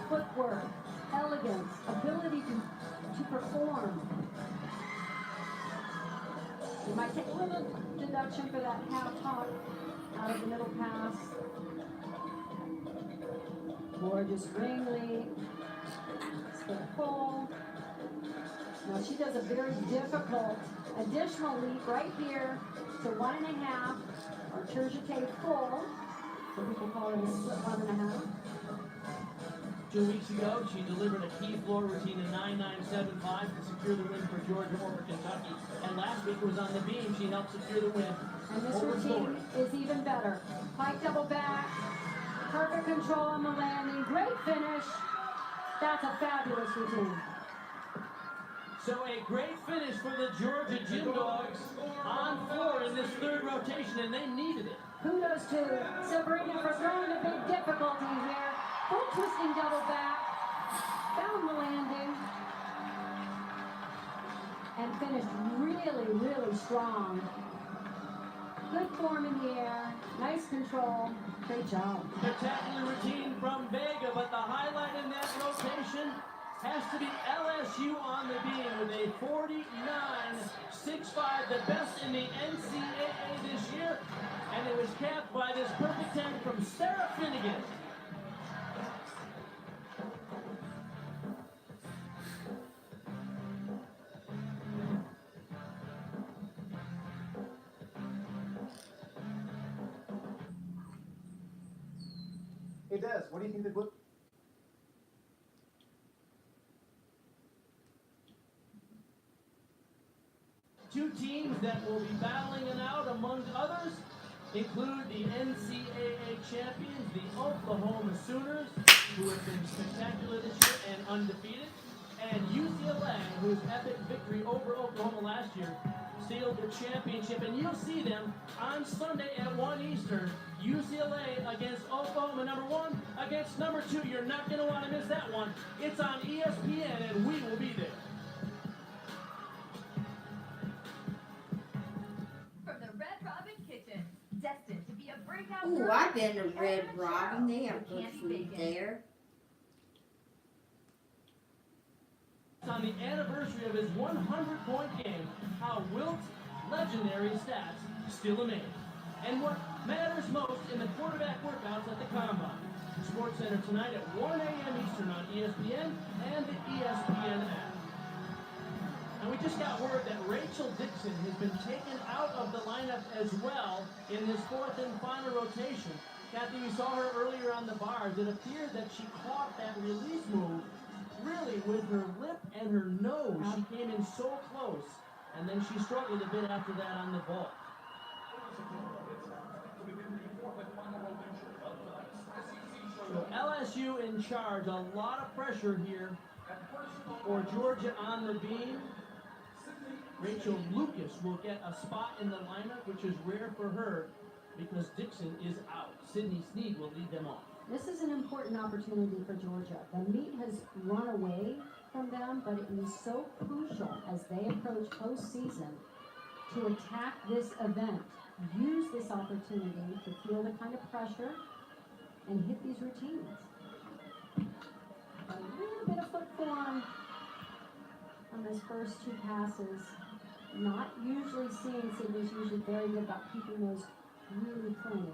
footwork, elegance, ability to perform. You might take a little deduction for that half hop out of the middle pass. Gorgeous ring leap. Spin full. Now she does a very difficult additional leap right here to 1.5, or tertiate full. Some people call it a split 1.5.
2 weeks ago, she delivered a key floor routine in 9.975 to secure the win for Georgia over Kentucky. And last week was on the beam. She helped secure the win
And this
over
routine
Florida.
is even better. Pike double back, perfect control on the landing, great finish. That's a fabulous routine.
So a great finish for the Georgia Gym Dogs on floor in this third rotation, and they needed it.
Kudos to Sabrina for throwing a big difficulty here. Full twisting double back, found the landing, and finished really, really strong. Good form in the air, nice control, great job.
Spectacular routine from Vega, but the highlight in that rotation has to be LSU on the beam with a 49.65, the best in the NCAA this year, and it was capped by this perfect 10 from Sarah Finnegan.
Hey Des, what do you think they would?
Two teams that will be battling it out, among others, include the NCAA champions, the Oklahoma Sooners, who have been spectacular this year and undefeated, and UCLA, whose epic victory over Oklahoma last year sealed the championship. And you'll see them on Sunday at 1 Eastern. UCLA against Oklahoma, number 1 against number 2. You're not going to want to miss that one. It's on ESPN, and we will be there.
From the Red Robin Kitchen, destined to be a breakout.
Ooh,
group,
I've been to Red
and
Robin. They have
Candy
good food
bacon.
there.
On the anniversary of his 100-point game, how Wilt's legendary stats still amaze, and what matters most in the quarterback workouts at the Combine. Sports Center tonight at 1 a.m. Eastern on ESPN and the ESPN app. And we just got word that Rachel Dixon has been taken out of the lineup as well in this fourth and final rotation. Kathy, we saw her earlier on the bars. It appeared that she caught that release move really with her lip and her nose. She came in so close, and then she struggled a bit after that on the vault. So LSU in charge, a lot of pressure here for Georgia on the beam. Rachel Lucas will get a spot in the lineup, which is rare for her because Dixon is out. Sydney Sneed will lead them off.
This is an important opportunity for Georgia. The meet has run away from them, but it is so crucial as they approach postseason to attack this event. Use this opportunity to feel the kind of pressure and hit these routines. A little bit of foot form on those first two passes. Not usually seen. Sydney's usually very good about keeping those really clean.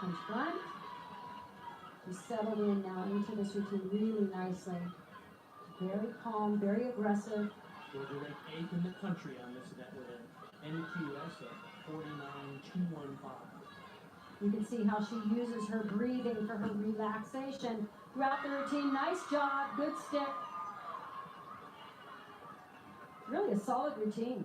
Comes front. He's settled in now into this routine really nicely. Very calm, very aggressive.
Georgia ranked 8th in the country on this event with an NQS of 49.215.
You can see how she uses her breathing for her relaxation throughout the routine. Nice job, good stick. Really a solid routine.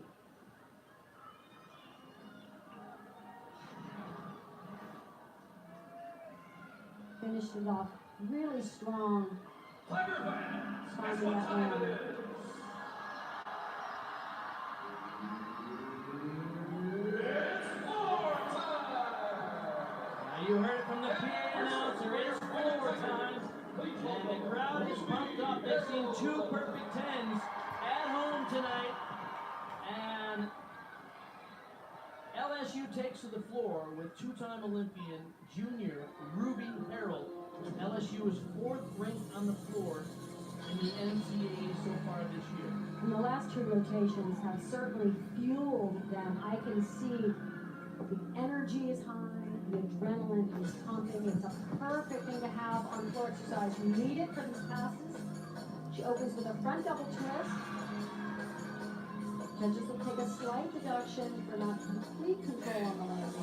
Finished it off really strong. Finding that land.
Now you heard it from the PA announcer. It's floor time. And the crowd is pumped up. They've seen 2 perfect 10s at home tonight. And LSU takes to the floor with 2-time Olympian junior Ruby Harrell. LSU is 4th ranked on the floor in the NCAA so far this year.
And the last 2 rotations have certainly fueled them. I can see the energy is high, the adrenaline is pumping. It's a perfect thing to have on floor exercise. You need it for these passes. She opens with a front double twist. Judges will take a slight deduction for not complete control on the landing.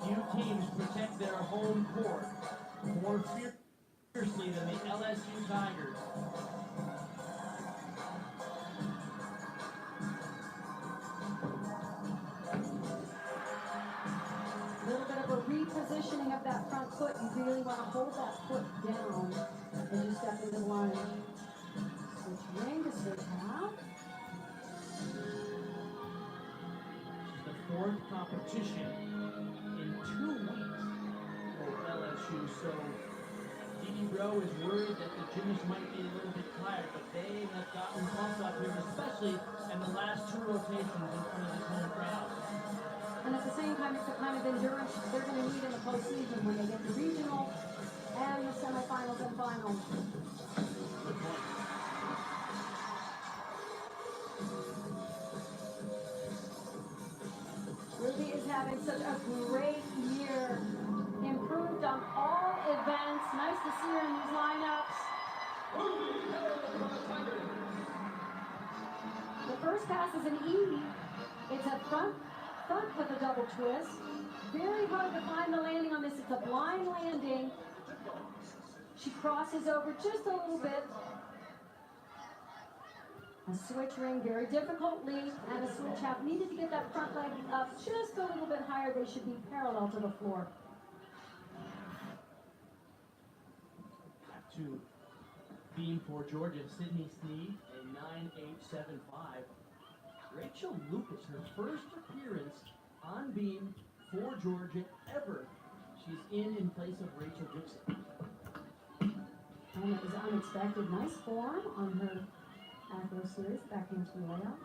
Few teams protect their home court more fiercely than the LSU Tigers.
A little bit of a repositioning of that front foot. You really want to hold that foot down as you step into the lunge. Switch ring to switch half.
This is the 4th competition in 2 weeks for LSU. So Dee Rowe is worried that the gymnasts might be a little bit tired, but they have gotten pumped up here, especially in the last 2 rotations in front of this home crowd.
And at the same time, it's the kind of endurance they're going to need in the postseason when they get to regional and the semifinals and finals.
Good point.
Ruby is having such a great year. Improved on all events. Nice to see her in these lineups. The first pass is an E. It's a front with a double twist. Very hard to find the landing on this. It's a blind landing. She crosses over just a little bit. A switch ring, very difficult leap, and a switch half. Needed to get that front leg up just a little bit higher. They should be parallel to the floor.
To beam for Georgia, Sydney Sneed, a 9.875. Rachel Lucas, her first appearance on beam for Georgia ever. She's in place of Rachel Dixon.
And it was unexpected. Nice form on her acro series, back into the layout.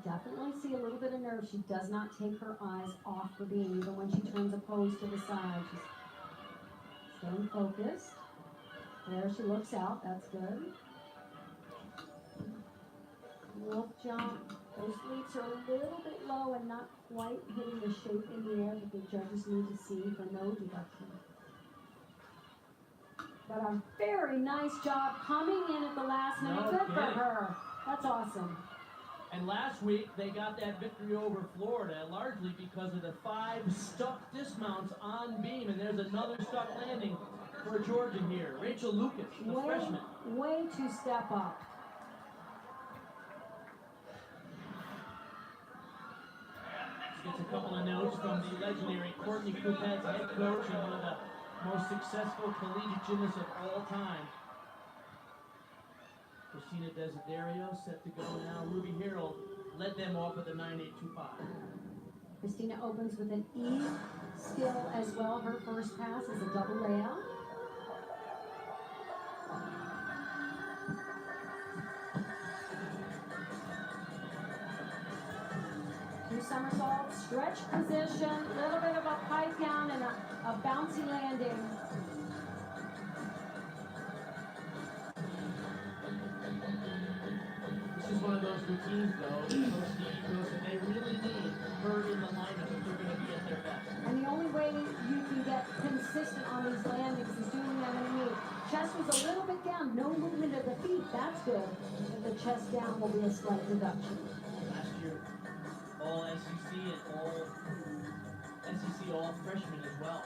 Definitely see a little bit of nerve. She does not take her eyes off the beam, even when she turns opposed to the side. She's staying focused. There she looks out, that's good. Wolf jump. Those leaps are a little bit low and not quite hitting the shape in the air that the judges need to see for no deduction. But a very nice job coming in at the last minute.
No
Good for
kidding.
her. That's awesome.
And last week, they got that victory over Florida, largely because of the 5 stuck dismounts on beam. And there's another stuck landing for Georgia here. Rachel Lucas, the freshman.
Way to step up.
Gets a couple of notes from the legendary Courtney Coupettes, head coach and one of the most successful collegiate gymnasts of all time. Christina Desiderio set to go now. Ruby Harrell led them off with a 9.825.
Christina opens with an E skill as well. Her first pass is a double layout. Two somersaults, stretch position, a little bit of a pipe down and a bouncy landing.
This is one of those routines, though, Coach Steve goes, and they really need her in the lineup if they're going to be at their best.
And the only way you can get consistent on these landings is doing them in a knee. Chest was a little bit down, no movement of the feet, that's good. But the chest down will be a slight reduction.
Last year, all SEC and all freshmen as well.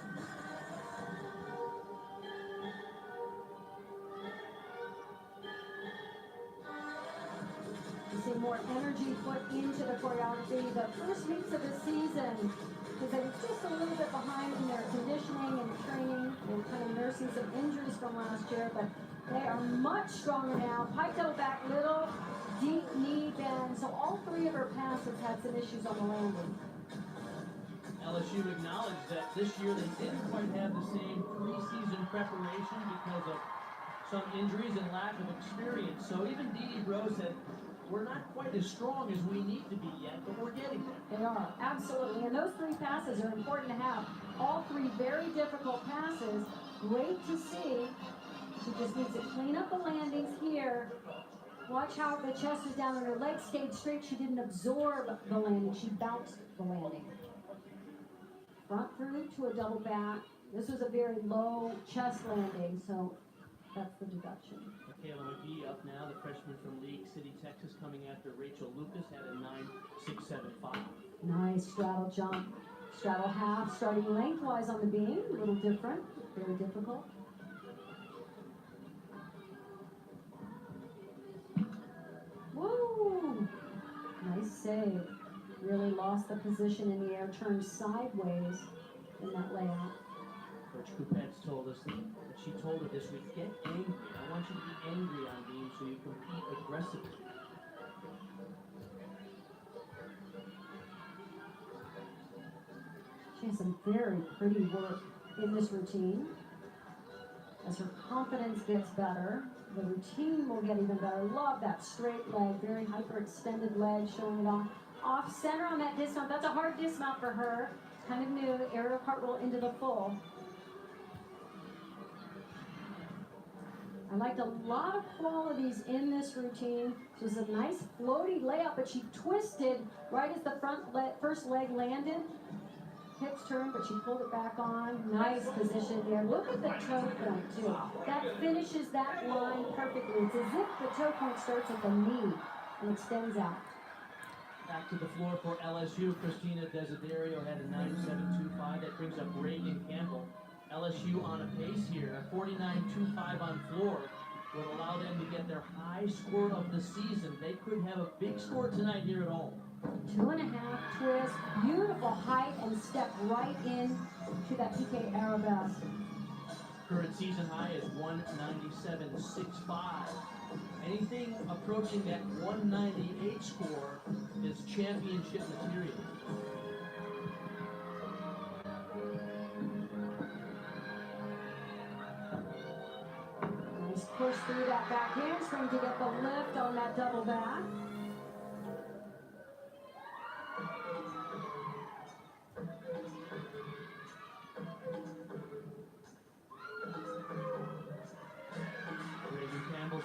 more energy put into the choreography. The first weeks of the season, because they were just a little bit behind in their conditioning and training. They were kind of nursing some injuries from last year, but they are much stronger now. Pike double back, little deep knee bend. So all three of her passes had some issues on the landing.
LSU acknowledged that this year they didn't quite have the same preseason preparation because of some injuries and lack of experience. So even Dee Rose said, we're not quite as strong as we need to be yet, but we're getting there.
They are, absolutely. And those three passes are important to have. All three very difficult passes. Great to see. She just needs to clean up the landings here. Watch how the chest is down and her legs stayed straight. She didn't absorb the landing. She bounced the landing. Front through to a double back. This was a very low chest landing, so that's the deduction.
Michaela McGee up now, the freshman from League City, Texas, coming after Rachel Lucas at a 9.675.
Nice straddle jump. Straddle half, starting lengthwise on the beam. A little different, very difficult. Woo! Nice save. Really lost the position in the air, turned sideways in that layout.
Coach Coupette's told us that she told her this week, get angry. I want you to be angry on beam so you compete aggressively.
She has some very pretty work in this routine. As her confidence gets better, the routine will get even better. Love that straight leg, very hyperextended leg, showing it off center on that dismount. That's a hard dismount for her. Kind of new, aerial cartwheel into the full. I liked a lot of qualities in this routine. It was a nice floaty layup, but she twisted right as the first leg landed. Hips turned, but she pulled it back on. Nice position there. Look at the toe point, too. That finishes that line perfectly. It's as if the toe point starts at the knee and extends out.
Back to the floor for LSU. Christina Desiderio had a 9.725. That brings up Reagan Campbell. LSU on a pace here. A 49.25 on floor would allow them to get their high score of the season. They could have a big score tonight here at home.
2.5 twist, beautiful height, and step right in to that PK arabesque.
Current season high is 197.65. Anything approaching that 198 score is championship material.
Nice push through that back handspring to get the lift on that double back.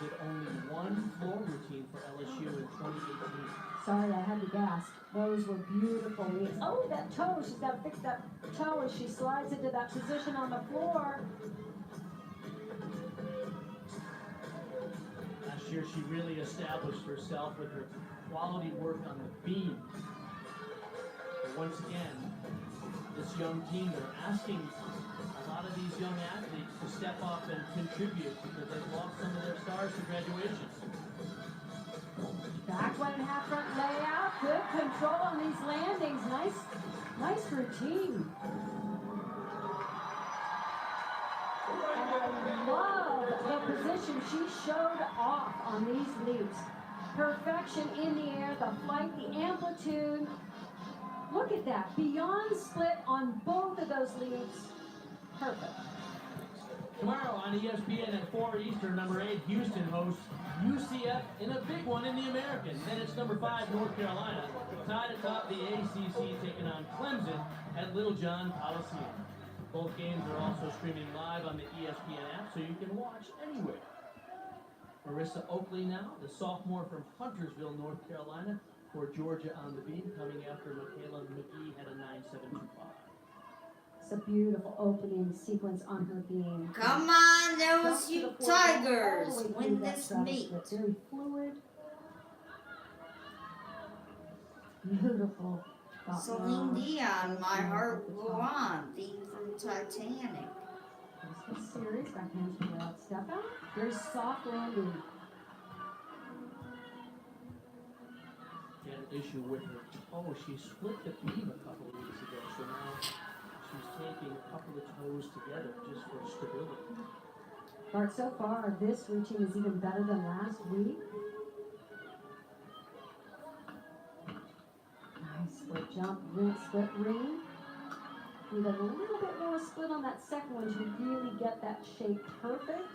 Did only one floor routine for LSU in 2018.
Sorry, I had to gasp. Those were beautiful leaps. Oh, that toe. She's got to fix that toe as she slides into that position on the floor.
Last year, she really established herself with her quality work on the beam. But once again, this young team, they're asking a lot of these young athletes to step up and contribute because they've lost some of their stars to graduation.
Back 1.5 front layout. Good control on these landings. Nice routine. And I love the position she showed off on these leaps. Perfection in the air, the flight, the amplitude. Look at that. Beyond split on both of those leaps. Perfect.
Tomorrow on ESPN at 4 Eastern, number 8, Houston hosts UCF in a big one in the American. Then it's number 5, North Carolina, tied atop the ACC, taking on Clemson at Little John Coliseum. Both games are also streaming live on the ESPN app, so you can watch anywhere. Marisa Oakley now, the sophomore from Huntersville, North Carolina, for Georgia on the beam, coming after Michaela McGee had a 9.725.
It's a beautiful opening sequence on her beam.
Come on, LSU Tigers, win this meet.
Very fluid. Beautiful.
Celine Dion, My Heart Will Go On, theme from Titanic.
This is serious. Backhand to the step out. Very soft landing.
She had an issue with her toe. She split the beam a couple of weeks ago, so now she's taking a couple of toes together just for stability.
Bart, so far, this routine is even better than last week. Nice split jump, split ring. Need a little bit more split on that second one to really get that shape perfect.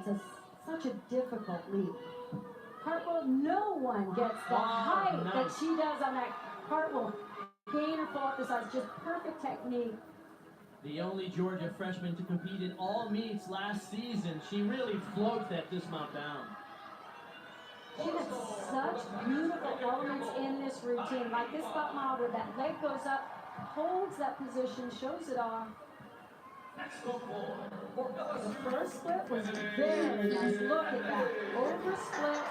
It's such a difficult leap. Cartwheel, no one gets the height that she does on that cartwheel. Gain or fall off the sides, just perfect technique.
The only Georgia freshman to compete in all meets last season. She really floats that dismount down.
She has such beautiful elements in this routine, like this butt mob where that leg goes up, holds that position, shows it off. The first split was very nice. Look at that. Over split.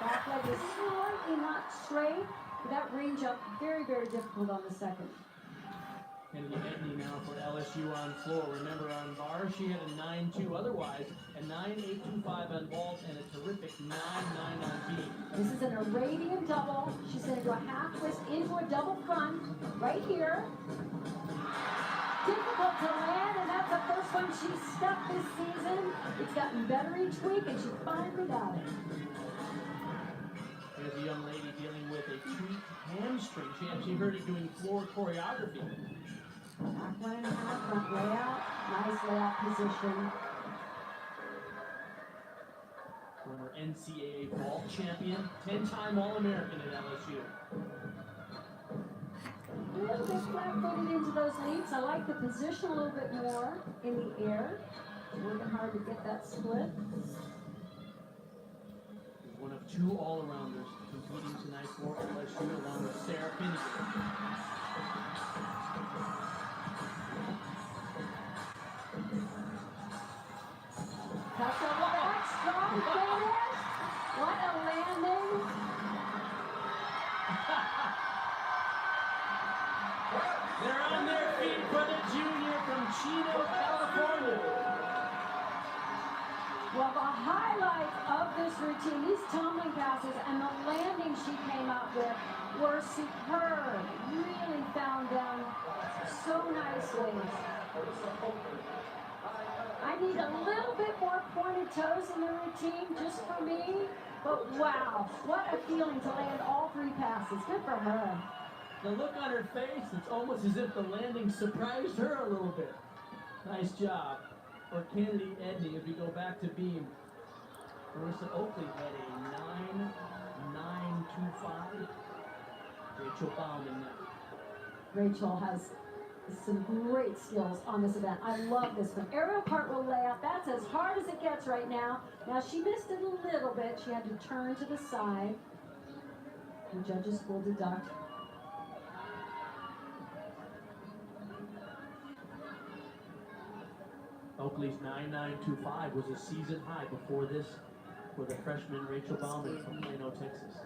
Back leg is slightly not straight. But that ring jump, very, very difficult on the second.
Kennedy Edney now for LSU on floor. Remember on bars, she had a 9-2 otherwise, a 9.825 on vault, and a terrific 9.9 on beam.
This is an Arabian double. She's going to do a half twist into a double front right here. Difficult to land, and that's the first one she's stuck this season. It's gotten better each week, and she finally got it.
Here's a young lady dealing with a tweaked hamstring. She actually hurt it doing floor choreography.
Back one and a half, front layout, nice layout position.
Former NCAA vault champion, 10-time All-American at LSU.
A little bit flat-footed into those leaps. I like the position a little bit more in the air. Working hard to get that split.
She's one of two all-arounders competing tonight for LSU along with Sarah Finnegan.
That's a strong finish. What a landing.
They're on their feet for the junior from Chino, California.
Well, the highlight of this routine, these tumbling passes and the landing she came up with were superb. Really found them so nicely. I need a little bit more pointed toes in the routine just for me, but wow, what a feeling to land all three passes. Good for her.
The look on her face, it's almost as if the landing surprised her a little bit. Nice job for Kennedy Edney as we go back to beam. Marisa Oakley had a 9.925. Rachel Bauman now.
Rachel has some great skills on this event. I love this one. Aerial cartwheel layout, that's as hard as it gets right now. Now she missed it a little bit. She had to turn to the side. The judges will deduct.
Oakley's 9.925 was a season high before this for the freshman Rachel Bauman from Plano, Texas.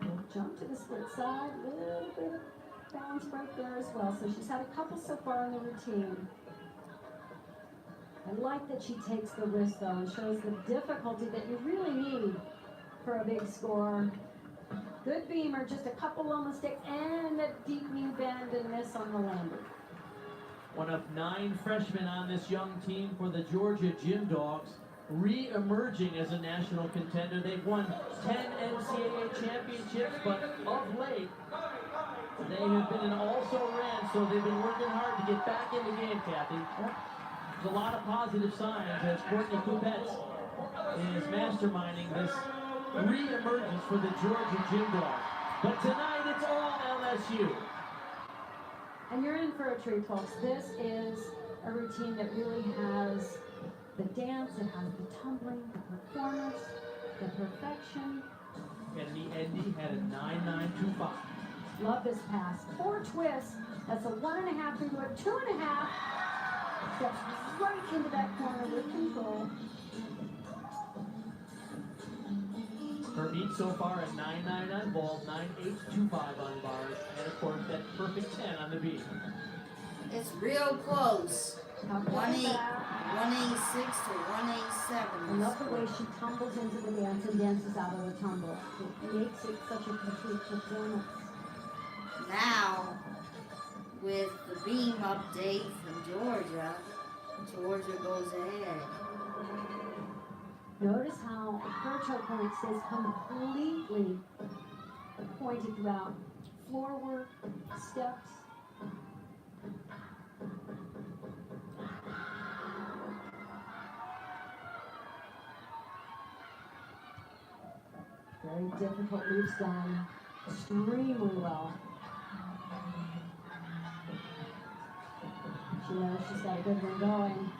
We'll jump to the split side, a little bit of balance break there as well. So she's had a couple so far in the routine. I like that she takes the risk though and shows the difficulty that you really need for a big score. Good beamer, just a couple little mistakes and a deep knee bend and miss on the landing.
One of 9 freshmen on this young team for the Georgia Gym Dogs, re-emerging as a national contender. They've won 10 NCAA championships, but of late, they have been an also-ran, so they've been working hard to get back in the game, Kathy. There's a lot of positive signs as Courtney Coupets is masterminding this re-emergence for the Georgia Gym Dogs. But tonight, it's all LSU.
And you're in for a treat, folks. This is a routine that really has the dance, it has the tumbling, the performance, the perfection.
Kennedy Edney had a 9.925.
Love this pass. 4 twists. That's a 1.5 into a 2.5. Steps right into that corner with control.
Her meet so far at 9.9 on vault, 9.825 on bars, and of course that perfect 10 on the beat.
It's real close.
Top double
186
back.
to 187.
I love the way she tumbles into the dance and dances out of the tumble. It makes it such a complete performance.
Now, with the beam update from Georgia, Georgia goes ahead.
Notice how her toe point stays completely pointed throughout. Floor work, steps. Very difficult loops done extremely well. She knows she's got a good one going.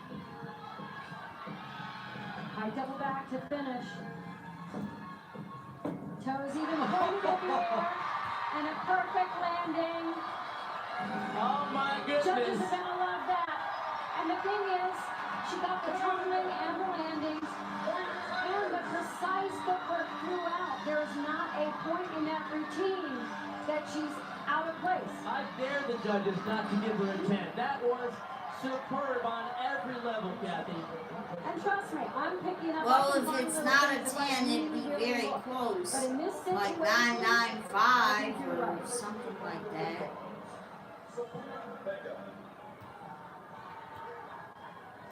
High double back to finish. Toes even holding in the air. And a perfect landing.
Oh my
Judges
goodness.
are gonna love that. And the thing is, she got the tumbling and the landings and the precise footwork throughout. There is not a point in that routine that she's out of place.
I dare the judges not to give her a 10. That was superb on every level, Kathy.
And trust me, I'm picking up.
Well, if it's not a 10, it'd be very close.
But in this
Like
situation,
995 or something like that.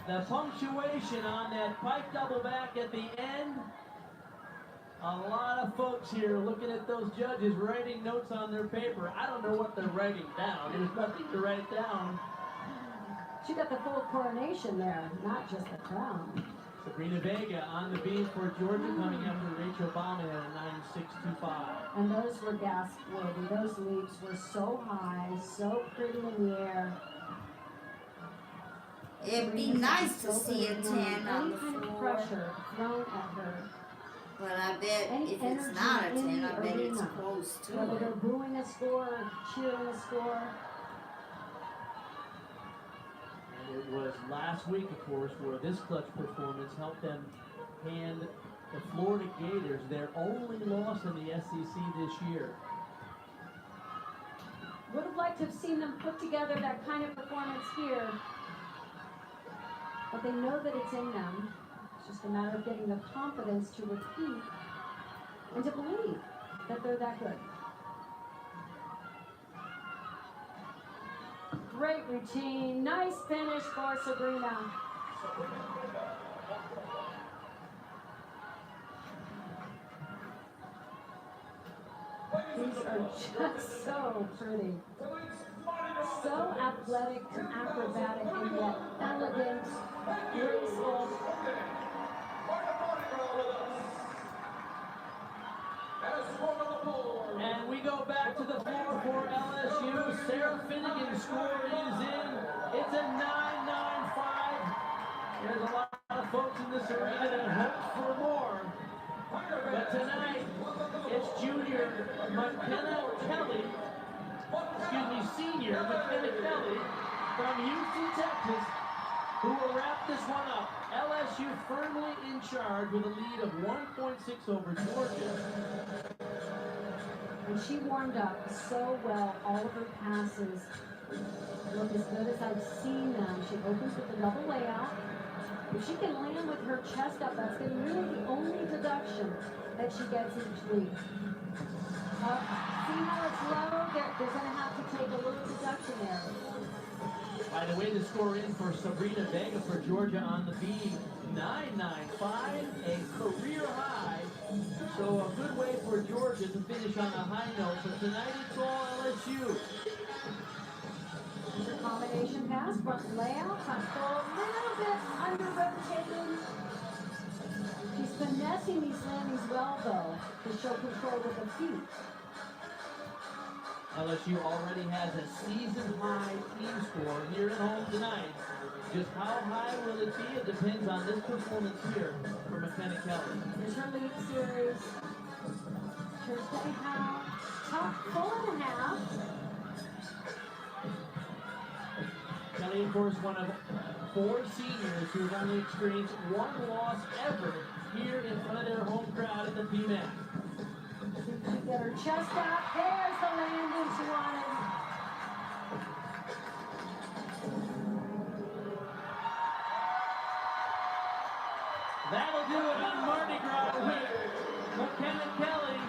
The punctuation on that pike double back at the end. A lot of folks here looking at those judges writing notes on their paper. I don't know what they're writing down. There's nothing to write down.
she got the full coronation there, not just the crown.
Sabrina Vega on the beam for Georgia, coming after Rachel Bauman at a 9.625.
And those were gasp worthy. Those leaps were so high, so pretty in the air.
It'd be nice to see a 10 on
Any
the
kind of
floor.
pressure thrown at her.
But I bet
Any
if it's
energy
not a
in
10,
the
I bet it's
arena.
close to
Whether
it.
they're booing a score or cheering a score.
And it was last week, of course, where this clutch performance helped them hand the Florida Gators their only loss in the SEC this year.
Would have liked to have seen them put together that kind of performance here. But they know that it's in them. It's just a matter of getting the confidence to repeat and to believe that they're that good. Great routine. Nice finish for Sabrina. These are just so pretty. So athletic and acrobatic and yet elegant, graceful.
And we go back to the floor for LSU. Sarah Finnegan's score is in. It's a 9.95. There's a lot of folks in this arena that hope for more. But tonight, it's junior McKenna Kelly, senior McKenna Kelly from Houston, Texas, who will wrap this one up. LSU firmly in charge with a lead of 1.6 over Georgia.
And she warmed up so well. All of her passes look as good as I've seen them. She opens with the double layout. If she can land with her chest up, that's going to be really the only deduction that she gets each week. See how it's low? They're going to have to take a little deduction there.
By the way, the score in for Sabrina Vega for Georgia on the beam, 9.95, a career high. So a good way for Georgia to finish on a high note. But tonight it's all LSU.
It's a combination pass, front layout, top goal, a little bit under rotating. She's finessing these landings well, though, to show control with the feet.
LSU already has a season-high team score here at home tonight. Just how high will it be? It depends on this performance here for McKenna Kelly.
Here's her lead series. Thursday half, top 4.5.
Kelly, of course, one of 4 seniors who have only experienced one loss ever here in front of their home crowd at the PMAC.
She get her chest out. There's the landing she wanted.
That'll do it on Mardi Gras week. McKenna Kelly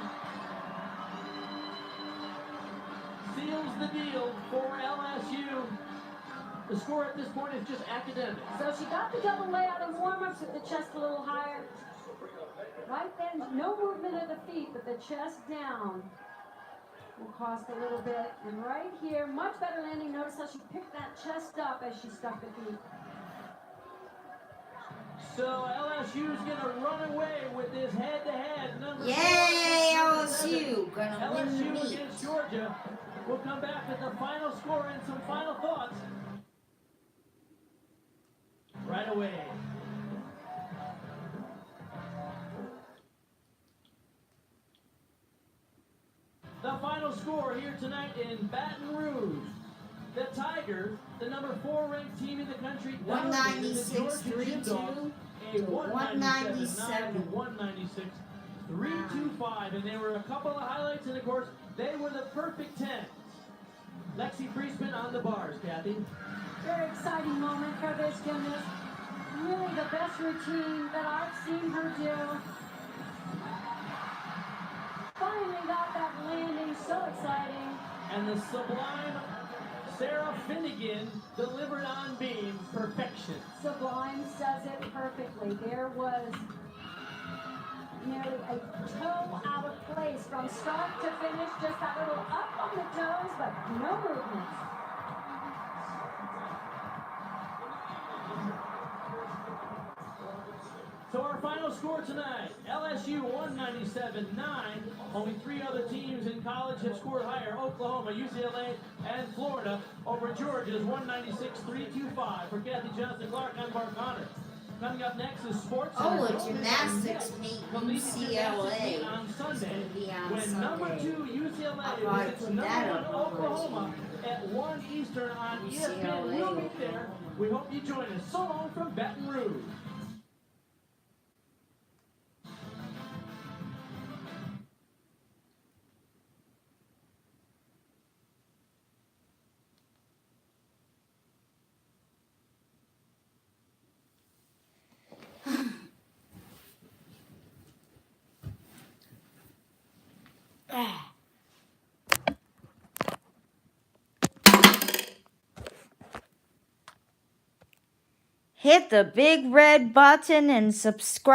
seals the deal for LSU. The score at this point is just academic.
So she got the double layout in warm-ups with the chest a little higher. Right then, no movement of the feet, but the chest down will cost a little bit. And right here, much better landing. Notice how she picked that chest up as she stuck the feet.
So LSU is going to run away with this head-to-head number.
Yay, LSU! Gonna win the
LSU
meet.
against Georgia. We'll come back with the final score and some final thoughts right away. The final score here tonight in Baton Rouge. The Tigers, the number 4 ranked team in the country,
196-3-2
a
to 197.
196-325, and there were a couple of highlights, and of course, they were the perfect 10s. Lexi Priestman on the bars, Kathy.
Very exciting moment for this gymnast. Really the best routine that I've seen her do. Finally got that landing, so exciting.
And the sublime Sarah Finnegan delivered on beam, perfection.
Sublime says it perfectly. There was nearly a toe out of place from start to finish, just that little up on the toes, but no movement.
So our final score tonight, LSU 197-9. Only 3 other teams in college have scored higher. Oklahoma, UCLA, and Florida over Georgia's 196-325. For Kathy Johnson-Clark, I'm Mark Connor. Coming up next is sports.
Oh, a gymnastics meet
From Leading Gymnastics
UCLA.
meet on Sunday.
It's gonna be on
When number
Sunday.
2 UCLA
I'll probably
visits
put
number
that
1
up on
Oklahoma at 1 Eastern on ESPN.
UCLA.
We'll be there. We hope you join us. So long from Baton Rouge.
Hit the big red button and subscribe.